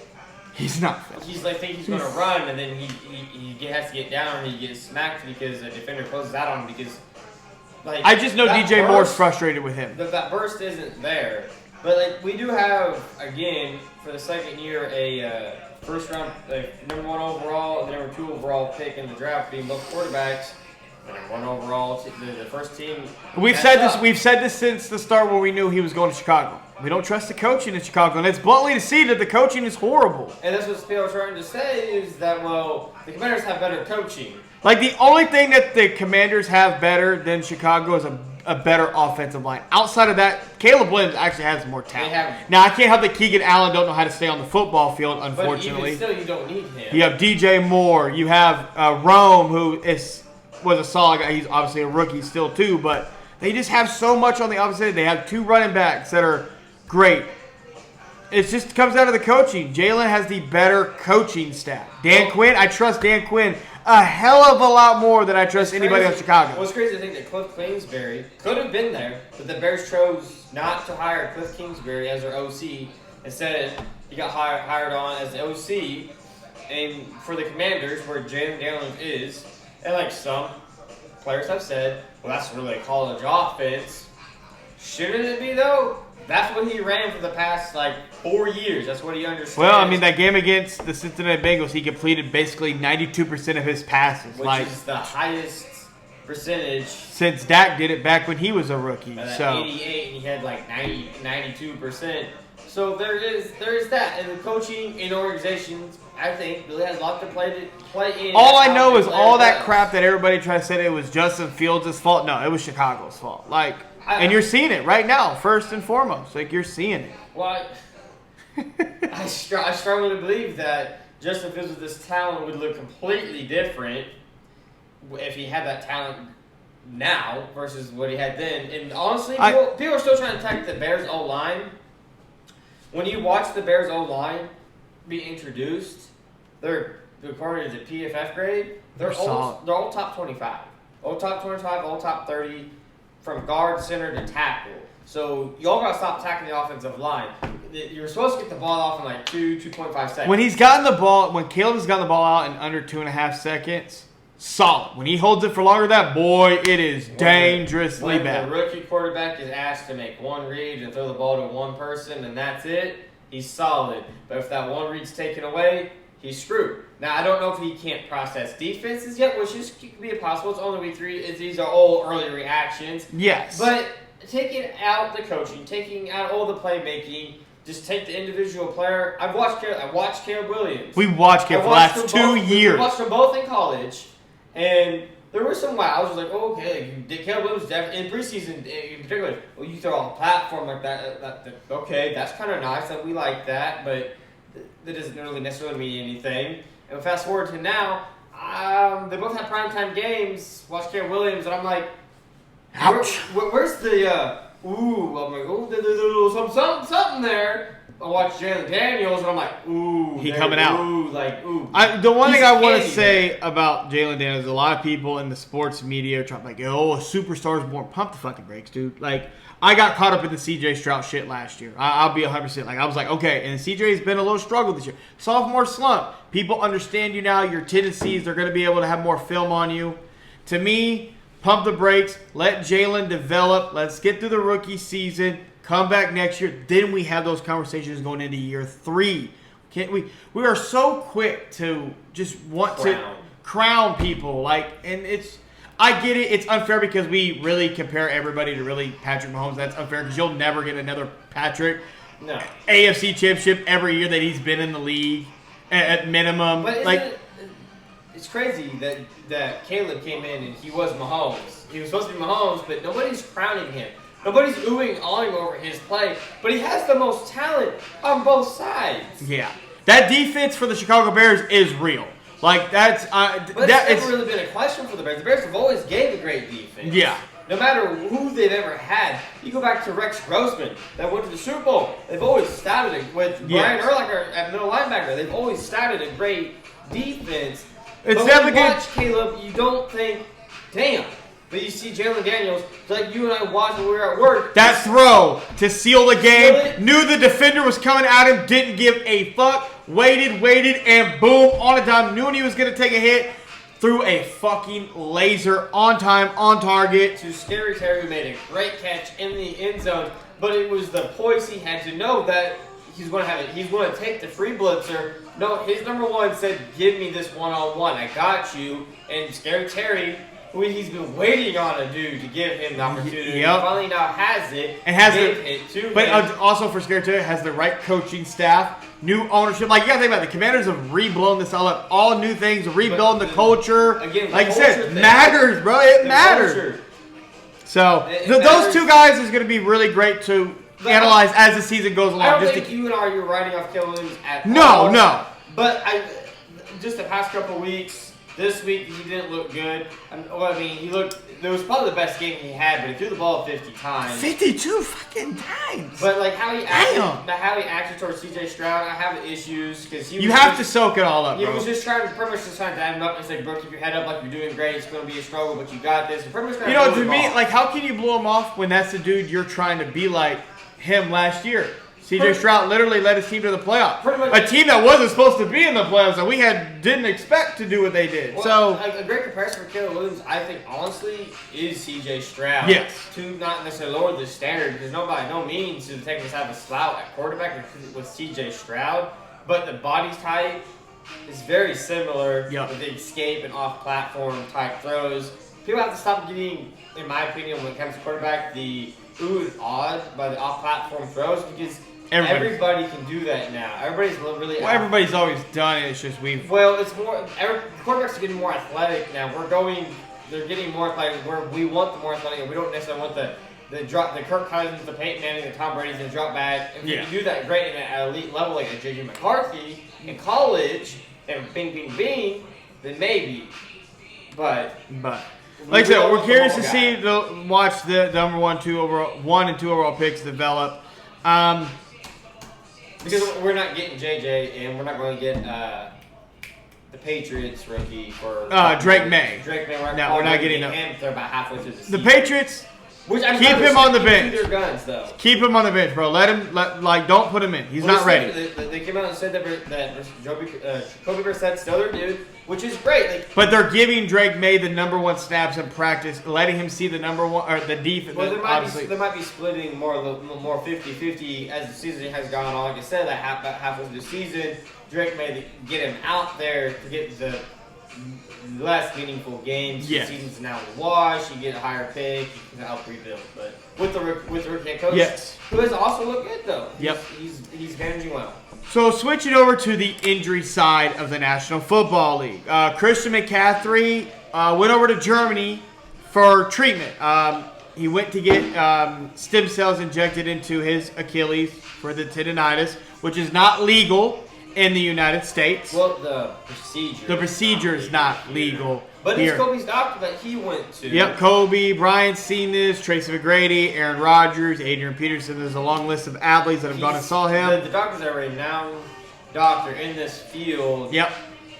he's not fast. He's like think he's going to run, and then he has to get down, and he gets smacked because a defender closes out on him because. Like, I just know DJ Moore's frustrated with him. That burst isn't there. But like we do have, again, for the second year, a first round, number 1 overall and the number 2 overall pick in the draft being both quarterbacks. The number 1 overall, the first team. We've said this since the start where we knew he was going to Chicago. We don't trust the coaching in Chicago, and it's bluntly to see that the coaching is horrible. And that's what people are trying to say is that, well, the Commanders have better coaching. Like, the only thing that the Commanders have better than Chicago is a better offensive line. Outside of that, Caleb Williams actually has more talent. Now, I can't help that Keegan Allen don't know how to stay on the football field, unfortunately. But even still, you don't need him. You have DJ Moore. You have Rome, who was a solid guy. He's obviously a rookie still, too. But they just have so much on the opposite end. They have 2 running backs that are great. It just comes down to the coaching. Jalen has the better coaching staff. Dan Quinn, I trust Dan Quinn a hell of a lot more than I trust anybody on Chicago. Well, it's crazy to think that Cliff Kingsbury could have been there, but the Bears chose not to hire Cliff Kingsbury as their OC. Instead, he got hired on as the OC and for the Commanders, where Jalen Daniels is. And like some players have said, well, that's really a college offense. Shouldn't it be, though? That's what he ran for the past, 4 years. That's what he understands. Well, I mean, that game against the Cincinnati Bengals, he completed basically 92% of his passes. Which is the highest percentage. Since Dak did it back when he was a rookie. So 88, and he had 92%. So there is that. And the coaching in organizations, I think, really has a lot to play in. All I know is all that crap that everybody tried to say it was Justin Fields' fault. No, it was Chicago's fault. And you're seeing it right now, first and foremost. You're seeing it. Well, I struggle to believe that Justin Fields with this talent would look completely different if he had that talent now versus what he had then. And honestly, people are still trying to attack the Bears O-line. When you watch the Bears O-line be introduced, they're according to the PFF grade, they're all top 25. All top 25, all top 30, from guard, center to tackle. So y'all gotta stop tackling the offensive line. You're supposed to get the ball off in like 2.5 seconds. When Caleb has gotten the ball out in under 2.5 seconds, solid. When he holds it for longer than that, boy, it is dangerously bad. When the rookie quarterback is asked to make one read and throw the ball to one person and that's it, he's solid. But if that one read's taken away, he's screwed. Now, I don't know if he can't process defenses yet, which could be possible. It's only week 3. These are all early reactions. Yes. But taking out the coaching, taking out all the playmaking, just take the individual player. I watched Caleb Williams. We watched Caleb for the last 2 years. We watched them both in college, and there were some I was like, oh, okay, Caleb Williams definitely in preseason in particular. Well, you throw on a platform like that. Okay, that's kind of nice, and we like that, but that doesn't really necessarily mean anything. And fast forward to now, they both have primetime games. Watch Caleb Williams, and I'm like, ouch. Where's the I'm like, oh, there's a little something there. I watch Jalen Daniels, and I'm like, ooh, he coming out. Ooh, like, ooh. The one thing I want to say about Jalen Daniels, a lot of people in the sports media are trying to like, oh, a superstar's born. Pump the fucking brakes, dude. Like, I got caught up in the CJ Stroud shit last year. I'll be 100%. Like, I was like, okay, and CJ's been a little struggle this year. Sophomore slump. People understand you now. Your tendencies, they're going to be able to have more film on you. To me, pump the brakes. Let Jalen develop. Let's get through the rookie season. Come back next year. Then we have those conversations going into year 3. Can't we? We are so quick to just want to crown people. Like, and it's. I get it. It's unfair because we really compare everybody to really Patrick Mahomes. That's unfair because you'll never get another Patrick. No. AFC championship every year that he's been in the league at minimum. But it's crazy that Caleb came in and he was Mahomes. He was supposed to be Mahomes, but nobody's crowning him. Nobody's oohing, awing over his play, but he has the most talent on both sides. Yeah. That defense for the Chicago Bears is real. Like, that's... but it's never really been a question for the Bears. The Bears have always gave a great defense. Yeah. No matter who they've ever had. You go back to Rex Grossman that went to the Super Bowl. They've always started it with Brian Urlacher at middle linebacker. They've always started a great defense. It's but definitely when you watch Caleb, you don't think, damn. But you see Jalen Daniels, like you and I watched when we were at work. That throw to seal the game. Knew the defender was coming at him. Didn't give a fuck. Waited, and boom, on a dime. Knew when he was going to take a hit. Threw a fucking laser on time, on target. To Scary Terry, who made a great catch in the end zone. But it was the poise he had to know that he's going to have it. He's going to take the free blitzer. No, his number one said, give me this one-on-one. I got you. And Scary Terry... he's been waiting on a dude to give him the opportunity. Yep. He finally now has it. And has it to but him. Also for Scary Terry, has the right coaching staff, new ownership. Like, you got to think about it. The Commanders have reblown this all up. All new things, rebuilding the culture. Again, like I said, matters, bro. It matters. So, those two guys is going to be really great to analyze as the season goes along. I don't think you and I are writing off Caleb Williams at all. No. But just the past couple weeks, this week he didn't look good. He looked. It was probably the best game he had, but he threw the ball 50 times. 52 fucking times. But like how he acted towards CJ Stroud, I have issues because you have to soak it all up. He bro. was just trying to dime him up and say, "Bro, keep your head up, like you're doing great. It's going to be a struggle, but you got this." To me, like, how can you blow him off when that's the dude you're trying to be like him last year? CJ Stroud literally led his team to the playoffs. A team that wasn't supposed to be in the playoffs that we didn't expect to do what they did. Well, a great comparison for Caleb Williams, I think, honestly, is CJ Stroud. Yes. To not necessarily lower the standard, because by no means is the Texans have a slouch at quarterback with CJ Stroud, but the body type is very similar with the escape and off-platform type throws. People have to stop getting, in my opinion, when it comes to quarterback, the ooh and odd by the off-platform throws, because everybody can do that now. Everybody's really. Well, everybody's always done it. It's just we've. Well, it's more. Quarterbacks are getting more athletic now. They're getting more athletic. Where we want the more athletic. We don't necessarily want the Kirk Cousins, the Peyton Manning, the Tom Brady's, and drop back. If you can do that great at an elite level like a J.J. McCarthy in college, and bing, then maybe. But. Like I said, we're curious to watch the number 1 and 2 overall picks develop. Because we're not getting JJ, and we're not going to get the Patriots rookie for Drake May. Drake May. No, we're not getting him. They're about halfway through the season. The Patriots. Which I'm keep him on the bench. Their guns, though. Keep him on the bench, bro. Don't put him in. He's not ready. They came out and said that Jacoby Brissett's still their dude, which is great. But they're giving Drake May the #1 snaps in practice, letting him see the #1 or the defense. Well, they might be splitting more 50-50 as the season has gone on. Like I said, that halfway through the season, Drake May get him out there to get the less meaningful games. Yeah. The season's now washed. You get a higher pick. You can help rebuild. But with the rookie head coach, yes, who has also looked good though. Yep. He's managing well. So switching over to the injury side of the National Football League, Christian McCaffrey went over to Germany for treatment. He went to get stem cells injected into his Achilles for the tendonitis, which is not legal in the United States. Well, the procedure is not legal. But here. It's Kobe's doctor that he went to. Yep, Kobe, Brian's seen this, Tracy McGrady, Aaron Rodgers, Adrian Peterson. There's a long list of athletes that have gone and saw him. The doctors are a renowned doctor in this field. Yep.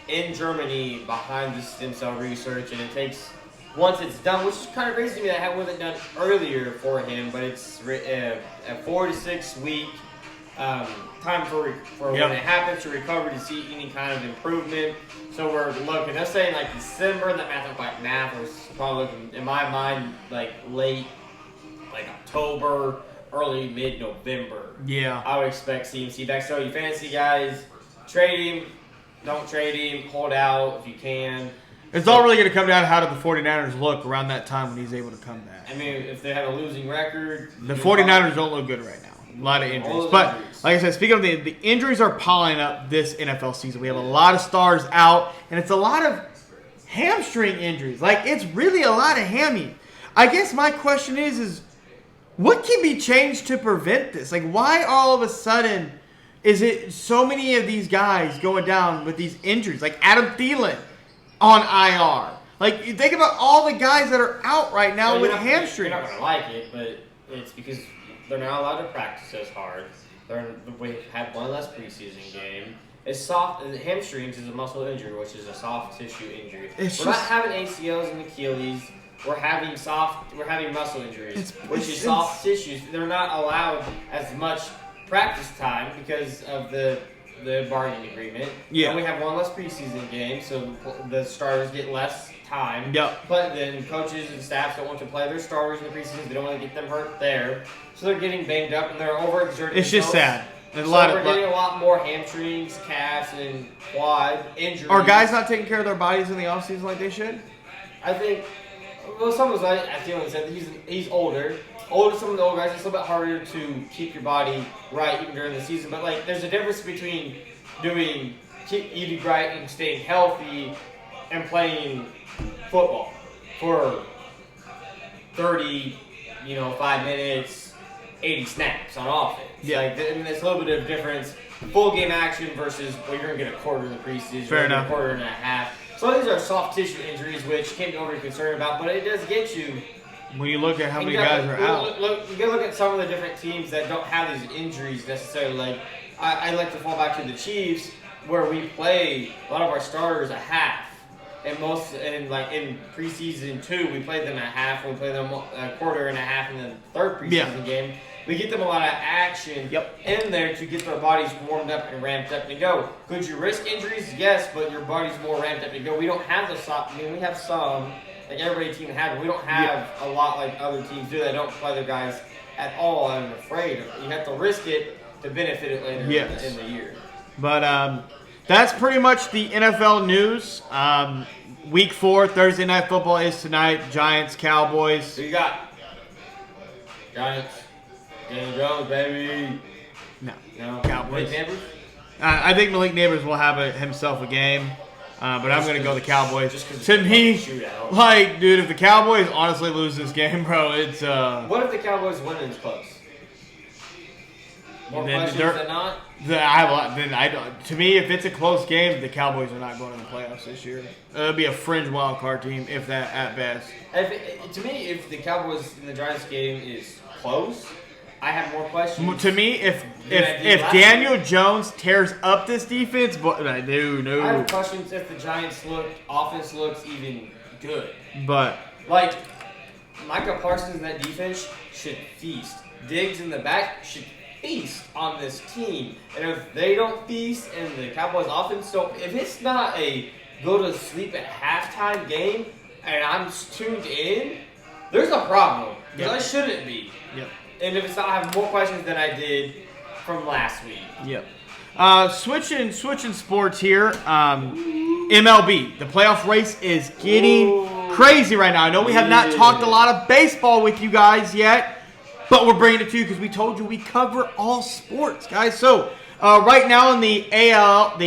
In Germany behind the stem cell research, and it takes, once it's done, which is kind of crazy to me that it wasn't done earlier for him, but it's a 4 to 6 week time for when it happens to recover to see any kind of improvement. So we're looking, they're saying like December, that math looked like math was probably looking, in my mind, like late, like October, early mid-November. Yeah. I would expect CMC back. So you fantasy guys, trade him, don't trade him, hold out if you can. It's all really going to come down to how do the 49ers look around that time when he's able to come back. I mean, if they have a losing record. The 49ers don't look good right now. A lot of injuries. But, like I said, speaking of the injuries are piling up this NFL season. We have a lot of stars out, and it's a lot of hamstring injuries. Like, it's really a lot of hammy. I guess my question is what can be changed to prevent this? Like, why all of a sudden is it so many of these guys going down with these injuries? Like Adam Thielen on IR. Like, you think about all the guys that are out right now with hamstrings. You're not going to like it, but it's because they're not allowed to practice as hard. We had one less preseason game. It's soft. Hamstrings is a muscle injury, which is a soft tissue injury. We're not having ACLs and Achilles. We're having muscle injuries, which is soft tissues. They're not allowed as much practice time because of the bargaining agreement. Yeah. And we have one less preseason game, so the starters get less time. Yep. But then coaches and staffs don't want to play their starters in the preseason. They don't want to get them hurt there. So they're getting banged up and they're overexerting. It's just sad. We're getting a lot more hamstrings, calves, and quad injuries. Are guys not taking care of their bodies in the offseason like they should? I think, well, some of us, I feel like said he's older. Some of the old guys, it's a little bit harder to keep your body right even during the season. But, like, there's a difference between eating right and staying healthy and playing football for 5 minutes, 80 snaps on offense. Yeah. Like, there's a little bit of difference. Full game action versus, well, you're going to get a quarter in the preseason. Fair enough. A quarter and a half. So these are soft tissue injuries, which can't be overly concerned about, but it does get you. When you look at how many guys are out. You gotta look at some of the different teams that don't have these injuries necessarily. Like, I like to fall back to the Chiefs, where we play a lot of our starters a half. And in preseason 2, we played them at half. We played them a quarter and a half in the third preseason game. We get them a lot of action in there to get their bodies warmed up and ramped up to go. Could you risk injuries? Yes, but your body's more ramped up to go. We don't have we have some, like every team has, but we don't have a lot like other teams do that don't play their guys at all. I'm afraid you have to risk it to benefit it later in the year. But that's pretty much the NFL news. Week 4, Thursday Night Football is tonight. Giants, Cowboys. Who you got? Giants. Daniel Jones, baby. No. Cowboys. I think Malik Neighbors will have himself a game, but I'm going to go the Cowboys. To me, like, dude, if the Cowboys honestly lose this game, bro, it's... What if the Cowboys win and it's close? More questions than not? To me, if it's a close game, the Cowboys are not going to the playoffs this year. It'll be a fringe wild card team, if that, at best. To me, if the Cowboys and the Giants game is close, I have more questions. To me, if Daniel Jones tears up this defense, no. I have questions if the Giants offense looks even good. But like Micah Parsons in that defense should feast. Diggs in the back should feast on this team. And if they don't feast and the Cowboys offense don't, if it's not a go to sleep at halftime game and I'm tuned in, there's a problem. Because I shouldn't be. Yep. And if it's not, I have more questions than I did from last week. Yep. Switching sports here. MLB, the playoff race is getting crazy right now. I know we have not talked a lot of baseball with you guys yet, but we're bringing it to you because we told you we cover all sports, guys. So right now in the AL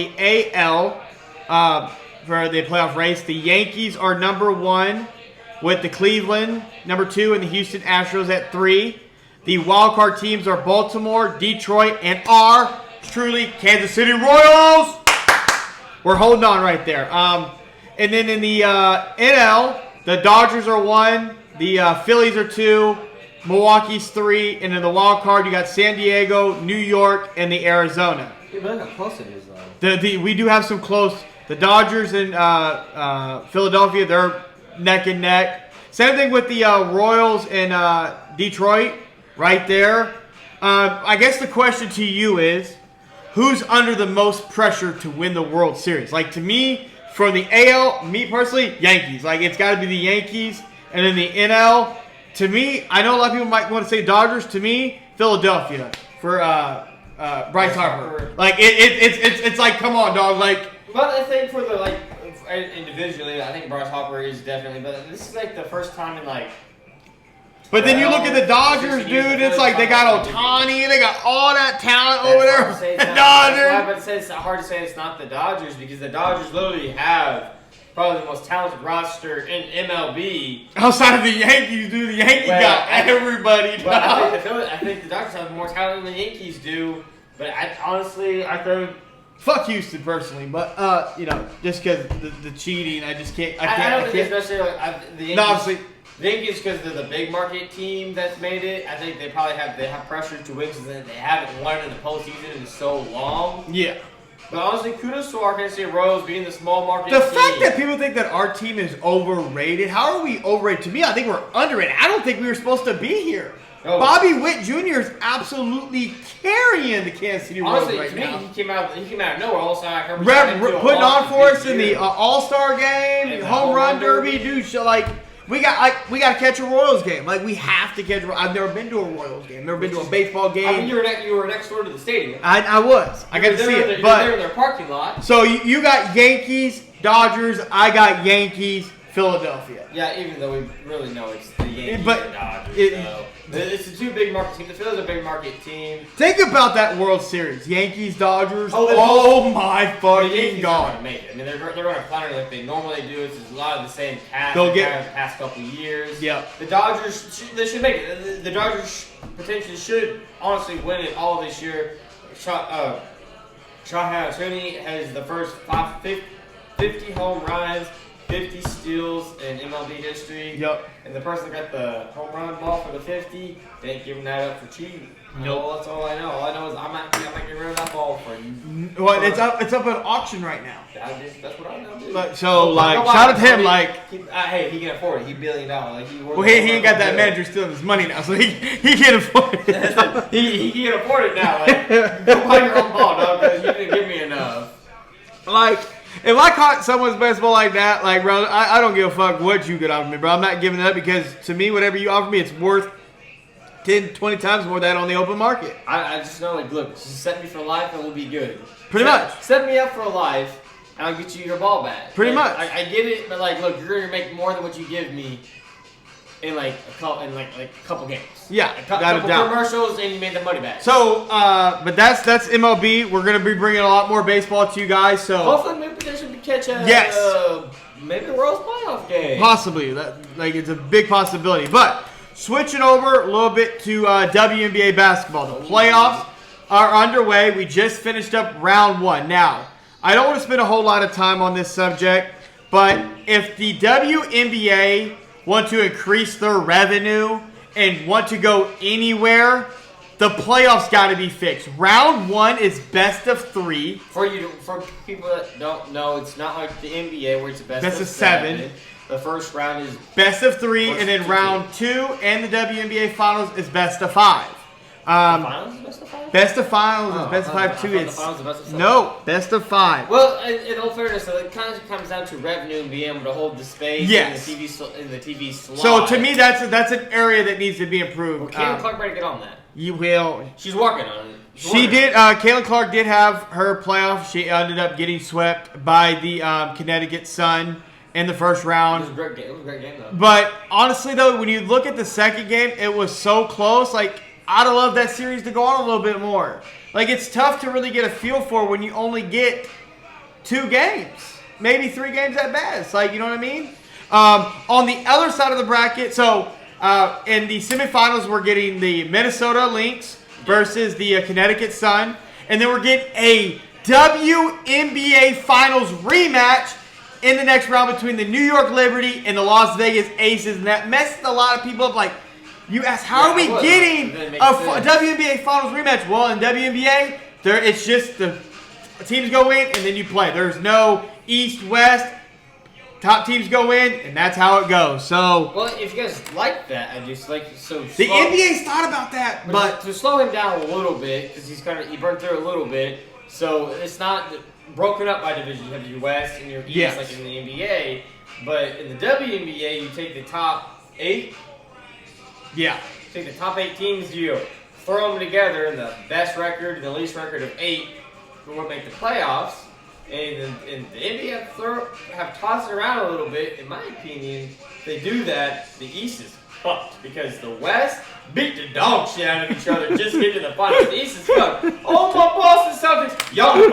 for the playoff race, the Yankees are number 1 with the Cleveland number 2 and the Houston Astros at 3. The wildcard teams are Baltimore, Detroit, and our truly Kansas City Royals. We're holding on right there. And then in the NL, the Dodgers are 1, the Phillies are 2, Milwaukee's 3, and in the wild card you got San Diego, New York, and the Arizona. Yeah, but look how close it is, though. We do have some close. The Dodgers and Philadelphia, they're neck and neck. Same thing with the Royals and Detroit, right there. I guess the question to you is, who's under the most pressure to win the World Series? Like, to me, from the AL, me personally, Yankees. Like, it's got to be the Yankees. And in the NL, to me, I know a lot of people might want to say Dodgers. To me, Philadelphia for Bryce Harper. Like, it's like, come on, dog. Like, but I think for the individually, I think Bryce Harper is definitely. But this is like the first time in like. But then you look at the Dodgers, dude. It's like they got Ohtani, they got all that talent over there. The Dodgers. It's hard to say it's not the Dodgers because the Dodgers literally have probably the most talented roster in MLB. Outside of the Yankees, dude. The Yankees got everybody. But I think the Dodgers have more talent than the Yankees do. But I think. Fuck Houston personally, but just because the cheating, I just can't. I don't think especially the Yankees. No, obviously. The Yankees, because they're the big market team that's made it, I think they probably have pressure to win because they haven't won in the postseason in so long. Yeah. But honestly, kudos to our Kansas City Royals being the small market team. The fact that people think that our team is overrated, how are we overrated? To me, I think we're underrated. I don't think we were supposed to be here. Oh. Bobby Witt Jr. is absolutely carrying the Kansas City Royals right now. Honestly, to me, he came out of nowhere. Also, I heard putting on for us in the All-Star game, home run derby, dude. So we got to catch a Royals game. Like, we have to catch. I've never been to a Royals game. Never been to a baseball game. I mean, you were next door to the stadium. I was. I got to see it. But there in their parking lot. So you got Yankees, Dodgers. I got Yankees, Philadelphia. Yeah, even though we really know it's the Yankees and Dodgers. It's the two big market teams. The Phillies are a big market team. Think about that World Series. Yankees, Dodgers. Oh my fucking God. They're going to make it. I mean, they're going to plan it like they normally do. It's a lot of the same cast the past couple of years. Yeah. The Dodgers, they should make it. The Dodgers potentially should honestly win it all this year. Shohei Ohtani has the first 50 home runs, 50 steals in MLB history. Yep. And the person that got the home run ball for the 50, they ain't giving that up for cheating. No, that's all I know. All I know is I might get rid of that ball for you. Well, it's up at auction right now. That's what I know, dude. But shout out to him. Hey, he can afford it. He's $1 billion. He ain't got that manager stealing his money now, so he can afford it. he can afford it now. Go buy your own ball, dog, because you didn't give me enough. If I caught someone's baseball like that, bro, I don't give a fuck what you could offer me, bro. I'm not giving it up because, to me, whatever you offer me, it's worth 10, 20 times more than that on the open market. I just know, look, just set me for life and we'll be good. Pretty much. Set me up for life and I'll get you your ball back. Pretty much. I get it, but, look, you're going to make more than what you give me in, a couple games. Yeah, a couple commercials and you made the money back. So, but that's MLB. We're going to be bringing a lot more baseball to you guys. So hopefully maybe they should catch maybe the World's playoff game. Possibly. It's a big possibility. But switching over a little bit to WNBA basketball. The playoffs are underway. We just finished up round 1. Now, I don't want to spend a whole lot of time on this subject, but if the WNBA want to increase their revenue and want to go anywhere, the playoffs got to be fixed. Round 1 is best of 3. For people that don't know, it's not like the NBA where it's best of 7. The first round is best of 3, and then round 2 and the WNBA Finals is best of 5. Finals is best of 5? Best of Finals is best of 5 too. It's no best of 5. Well, in all fairness, so it kind of comes down to revenue and being able to hold the space in the TV slot. So to me, that's an area that needs to be improved. Well, Caitlin Clark better get on that. You will. She's working on it. She did. Caitlin Clark did have her playoff. She ended up getting swept by the Connecticut Sun in the first round. It was a great game though. But honestly, though, when you look at the second game, it was so close. Like, I'd have loved that series to go on a little bit more. Like, it's tough to really get a feel for when you only get 2 games, maybe 3 games at best. Like, you know what I mean? On the other side of the bracket, so in the semifinals, we're getting the Minnesota Lynx versus the Connecticut Sun, and then we're getting a WNBA Finals rematch in the next round between the New York Liberty and the Las Vegas Aces, and that messed a lot of people up. Like, you asked, how are we getting a WNBA Finals rematch? Well, in WNBA, it's just the teams go in and then you play. There's no East, West. Top teams go in, and that's how it goes. So, well, if you guys like that, I just like the NBA's thought about that, but to slow him down a little bit because he burned through a little bit. So it's not broken up by division. You have your West and your East, like in the NBA. But in the WNBA, you take the top 8. Yeah. Take the top 8 teams, you throw them together, and the best record and the least record of 8 will make the playoffs. And the NBA have tossed it around a little bit. In my opinion, if they do that, the East is fucked because the West beat the dog shit out of each other just to get to the finals. The East is fucked. Oh, my Boston Celtics, young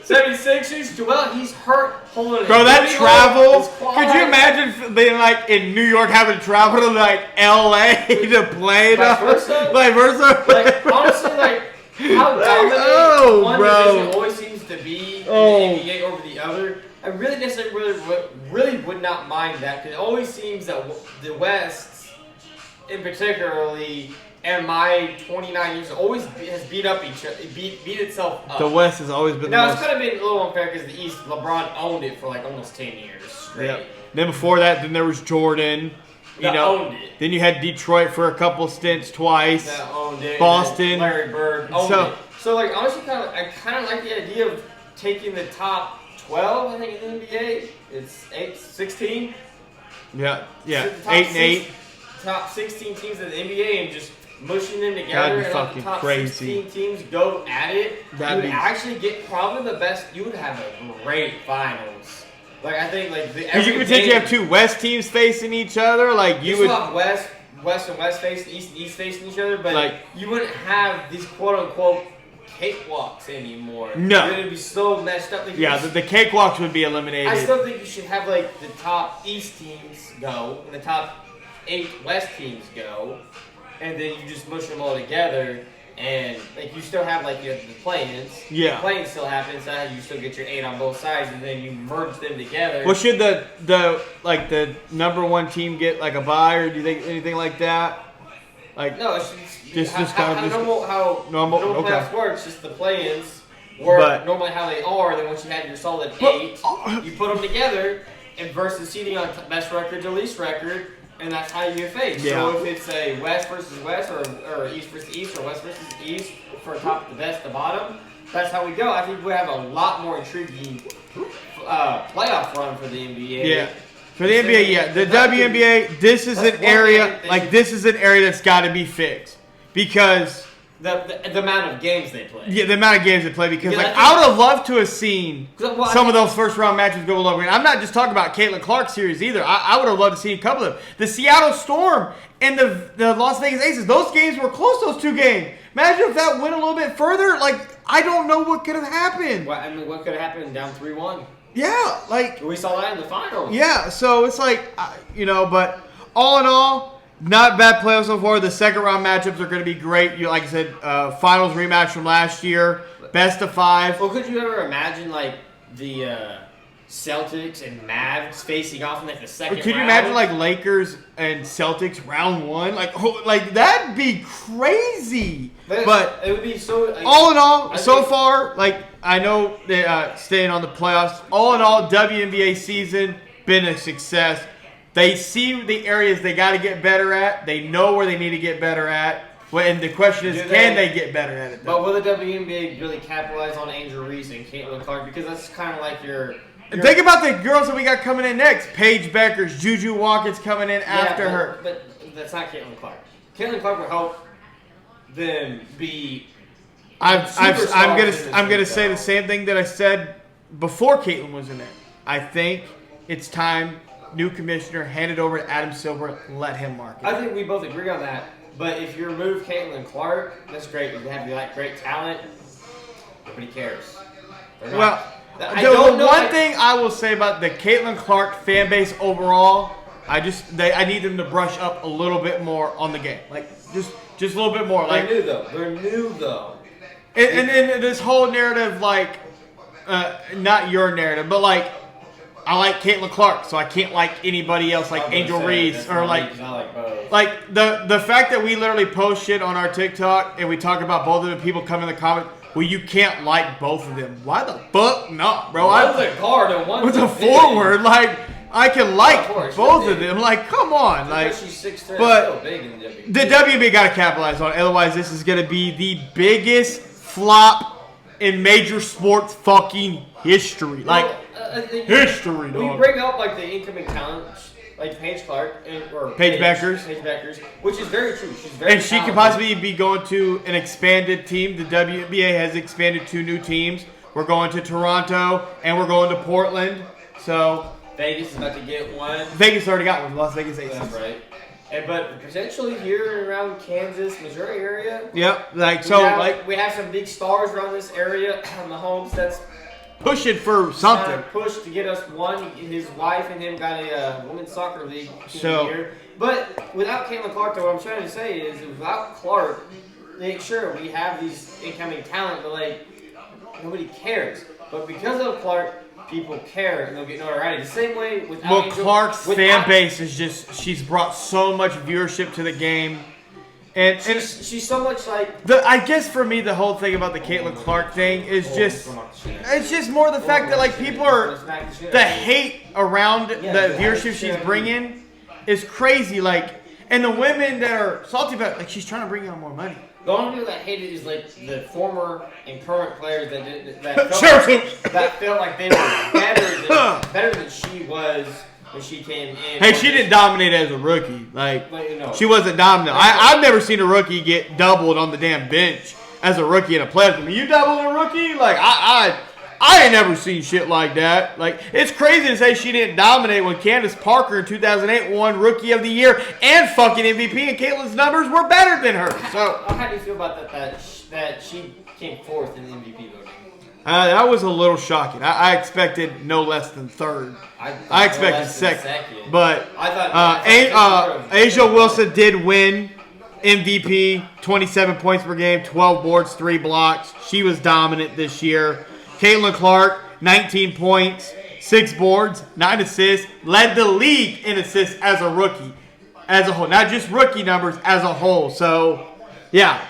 76ers, Joel, he's hurt. Holding bro, that travel. Could you imagine being like in New York having to travel to like LA to play? Vice versa? Like versa? Like, honestly, like, how dominant one division always seems to be in the NBA over the other. I really necessarily would not mind that because it always seems that the West, in particularly, and my 29 years always has beat itself up. The West has always been. Now it's kind of been a little unfair because the East, LeBron owned it for like almost 10 years straight. Yep. Then before that, then there was Jordan. Owned it. Then you had Detroit for a couple stints twice. That owned it. Boston. Larry Bird owned it. So like honestly, I kind of like the idea of taking the top 12. I think in the NBA, it's 16. Yeah. So 8 and 8. Top 16 teams in the NBA and just mushing them together. That'd be and fucking the top crazy. 16 teams go at it. That'd you would actually get probably the best. You would have a great finals. Like I think like because you could potentially have 2 West teams facing each other. Like you would have West and West facing East and East facing each other, but like you wouldn't have these quote unquote cakewalks anymore. No, it would be so messed up. Like yeah, the cakewalks would be eliminated. I still think you should have like the top East teams go and the top 8 West teams go, and then you just mush them all together. And like you still have like the play-ins. Yeah. The play-ins still happen, so you still get your 8 on both sides, and then you merge them together. Well, should the number 1 team get like a bye, or do you think anything like that? Like no, it's how normal playoffs works. Just the play-ins work normally how they are. Then once you have your solid 8, you put them together, and versus seeding on best record to least record. And that's how you face. Yeah. So if it's a West versus West or East versus East or West versus East for top the best to bottom, that's how we go. I think we have a lot more intriguing playoff run for the NBA. Yeah. For the NBA, yeah. The WNBA, this is an area that's got to be fixed because the amount of games they play. Yeah, the amount of games they play because I would have loved to have seen some of those first round matches go lower. And I'm not just talking about Caitlin Clark's series either. I would have loved to see a couple of them. The Seattle Storm and the Las Vegas Aces, those games were close, those 2 games. Imagine if that went a little bit further. Like, I don't know what could have happened. Well, I mean, what could have happened down 3-1? Yeah, like. We saw that in the finals. Yeah, so it's like, but all in all, not bad playoffs so far. The second round matchups are going to be great. Like I said, finals rematch from last year, best of 5. Well, could you ever imagine like the Celtics and Mavs facing off in like the second round. Could you imagine like Lakers and Celtics round one? Like that'd be crazy. But it would be so. Like, all in all, so far, like I know they staying on the playoffs. All in all, WNBA season been a success. They see the areas they got to get better at. They know where they need to get better at. And the question is, can they get better at it? But will the WNBA really capitalize on Angel Reese and Caitlin Clark? Because that's kind of like your think about the girls that we got coming in next. Paige Beckers, Juju Watkins coming in after her. But that's not Caitlin Clark. Caitlin Clark will help them be. I'm gonna say the same thing that I said before Caitlin was in there. I think it's time. New commissioner, hand it over to Adam Silver. Let him mark it. I think we both agree on that. But if you remove Caitlin Clark, that's great. You have like great talent. Nobody cares. Well, the one thing I will say about the Caitlin Clark fan base overall, I need them to brush up a little bit more on the game. Like just a little bit more. Like They're new though. And then this whole narrative, like, not your narrative, but like, I like Caitlin Clark, so I can't like anybody else, like Angel Reese or like the fact that we literally post shit on our TikTok and we talk about both of them. People come in the comments, well, you can't like both of them. Why the fuck not, bro? One's a guard and one's a forward. Like, I can like both of them. Like, come on, like. She's 6'3", but so big in the WNBA. The WNBA got to capitalize on it. Otherwise, this is gonna be the biggest flop in major sports fucking history. Like. History, dog. We bring up like the incoming talent, like Paige Clark or Paige Beckers, which is very true. She's very and she could possibly be going to an expanded team. The WNBA has expanded 2 new teams. We're going to Toronto and we're going to Portland. So Vegas is about to get one. Vegas already got one. Las Vegas Aces. That's right. But potentially here around Kansas, Missouri area. Yep. We have some big stars around this area on the homes. That's pushing for something. Push to get us one. His wife and him got a women's soccer league here. But without Caitlin Clark, though, what I'm trying to say is without Clark, sure, we have these incoming talent, but like nobody cares. But because of Clark, people care and they'll get notoriety. The same way without Clark's fan base is she's brought so much viewership to the game. And she's so much like I guess for me the whole thing about the Caitlin Clark thing is it's just more the fact that like people are the hate around the viewership she's bringing is crazy. Like, and the women that are salty about it, like she's trying to bring on more money. The only people that hate it is like the former and current players that felt like they were better than she was. When she came in. Hey, she didn't dominate as a rookie. Like, she wasn't dominant. I've never seen a rookie get doubled on the damn bench as a rookie in a playoff. I mean, you doubled a rookie? Like, I ain't never seen shit like that. Like, it's crazy to say she didn't dominate when Candace Parker in 2008 won Rookie of the Year and fucking MVP, and Caitlin's numbers were better than her. So, how do you feel about that she came fourth in the MVP voting? That was a little shocking. I expected no less than third. I expected second. But Asia Wilson did win MVP, 27 points per game, 12 boards, 3 blocks. She was dominant this year. Caitlin Clark, 19 points, 6 boards, 9 assists, led the league in assists as a rookie, as a whole. Not just rookie numbers, as a whole. So, yeah.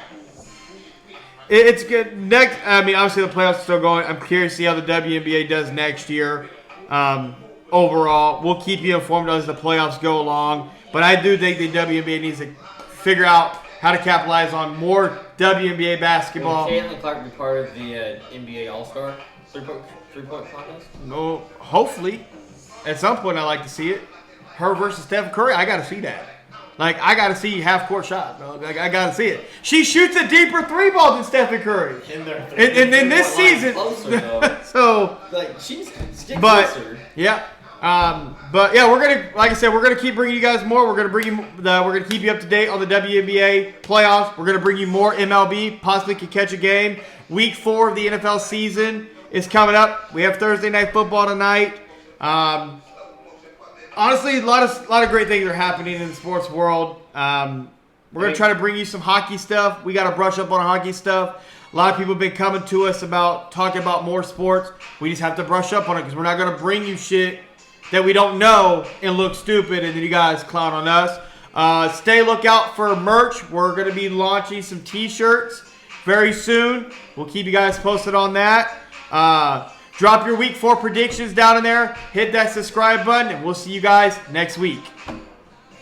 It's good. Next, I mean, obviously the playoffs are still going. I'm curious to see how the WNBA does next year. Overall, we'll keep you informed as the playoffs go along. But I do think the WNBA needs to figure out how to capitalize on more WNBA basketball. Will Caitlin Clark be part of the NBA All-Star three-point contest? No, hopefully. At some point, I'd like to see it. Her versus Stephen Curry, I got to see that. Like, I got to see half-court shot, bro. Like, I got to see it. She shoots a deeper 3-ball than Stephen Curry. And then this season. Closer, so. Like, she's getting closer. Yeah. But yeah, we're gonna, like I said, we're gonna keep bringing you guys more. We're gonna keep you up to date on the WNBA playoffs. We're gonna bring you more MLB. Possibly could catch a game. Week 4 of the NFL season is coming up. We have Thursday night football tonight. Honestly, a lot of great things are happening in the sports world. We're going to try to bring you some hockey stuff. We got to brush up on our hockey stuff. A lot of people have been coming to us about talking about more sports. We just have to brush up on it because we're not going to bring you shit that we don't know and look stupid and then you guys clown on us. Stay lookout for merch. We're going to be launching some t-shirts very soon. We'll keep you guys posted on that. Drop your week 4 predictions down in there. Hit that subscribe button and we'll see you guys next week.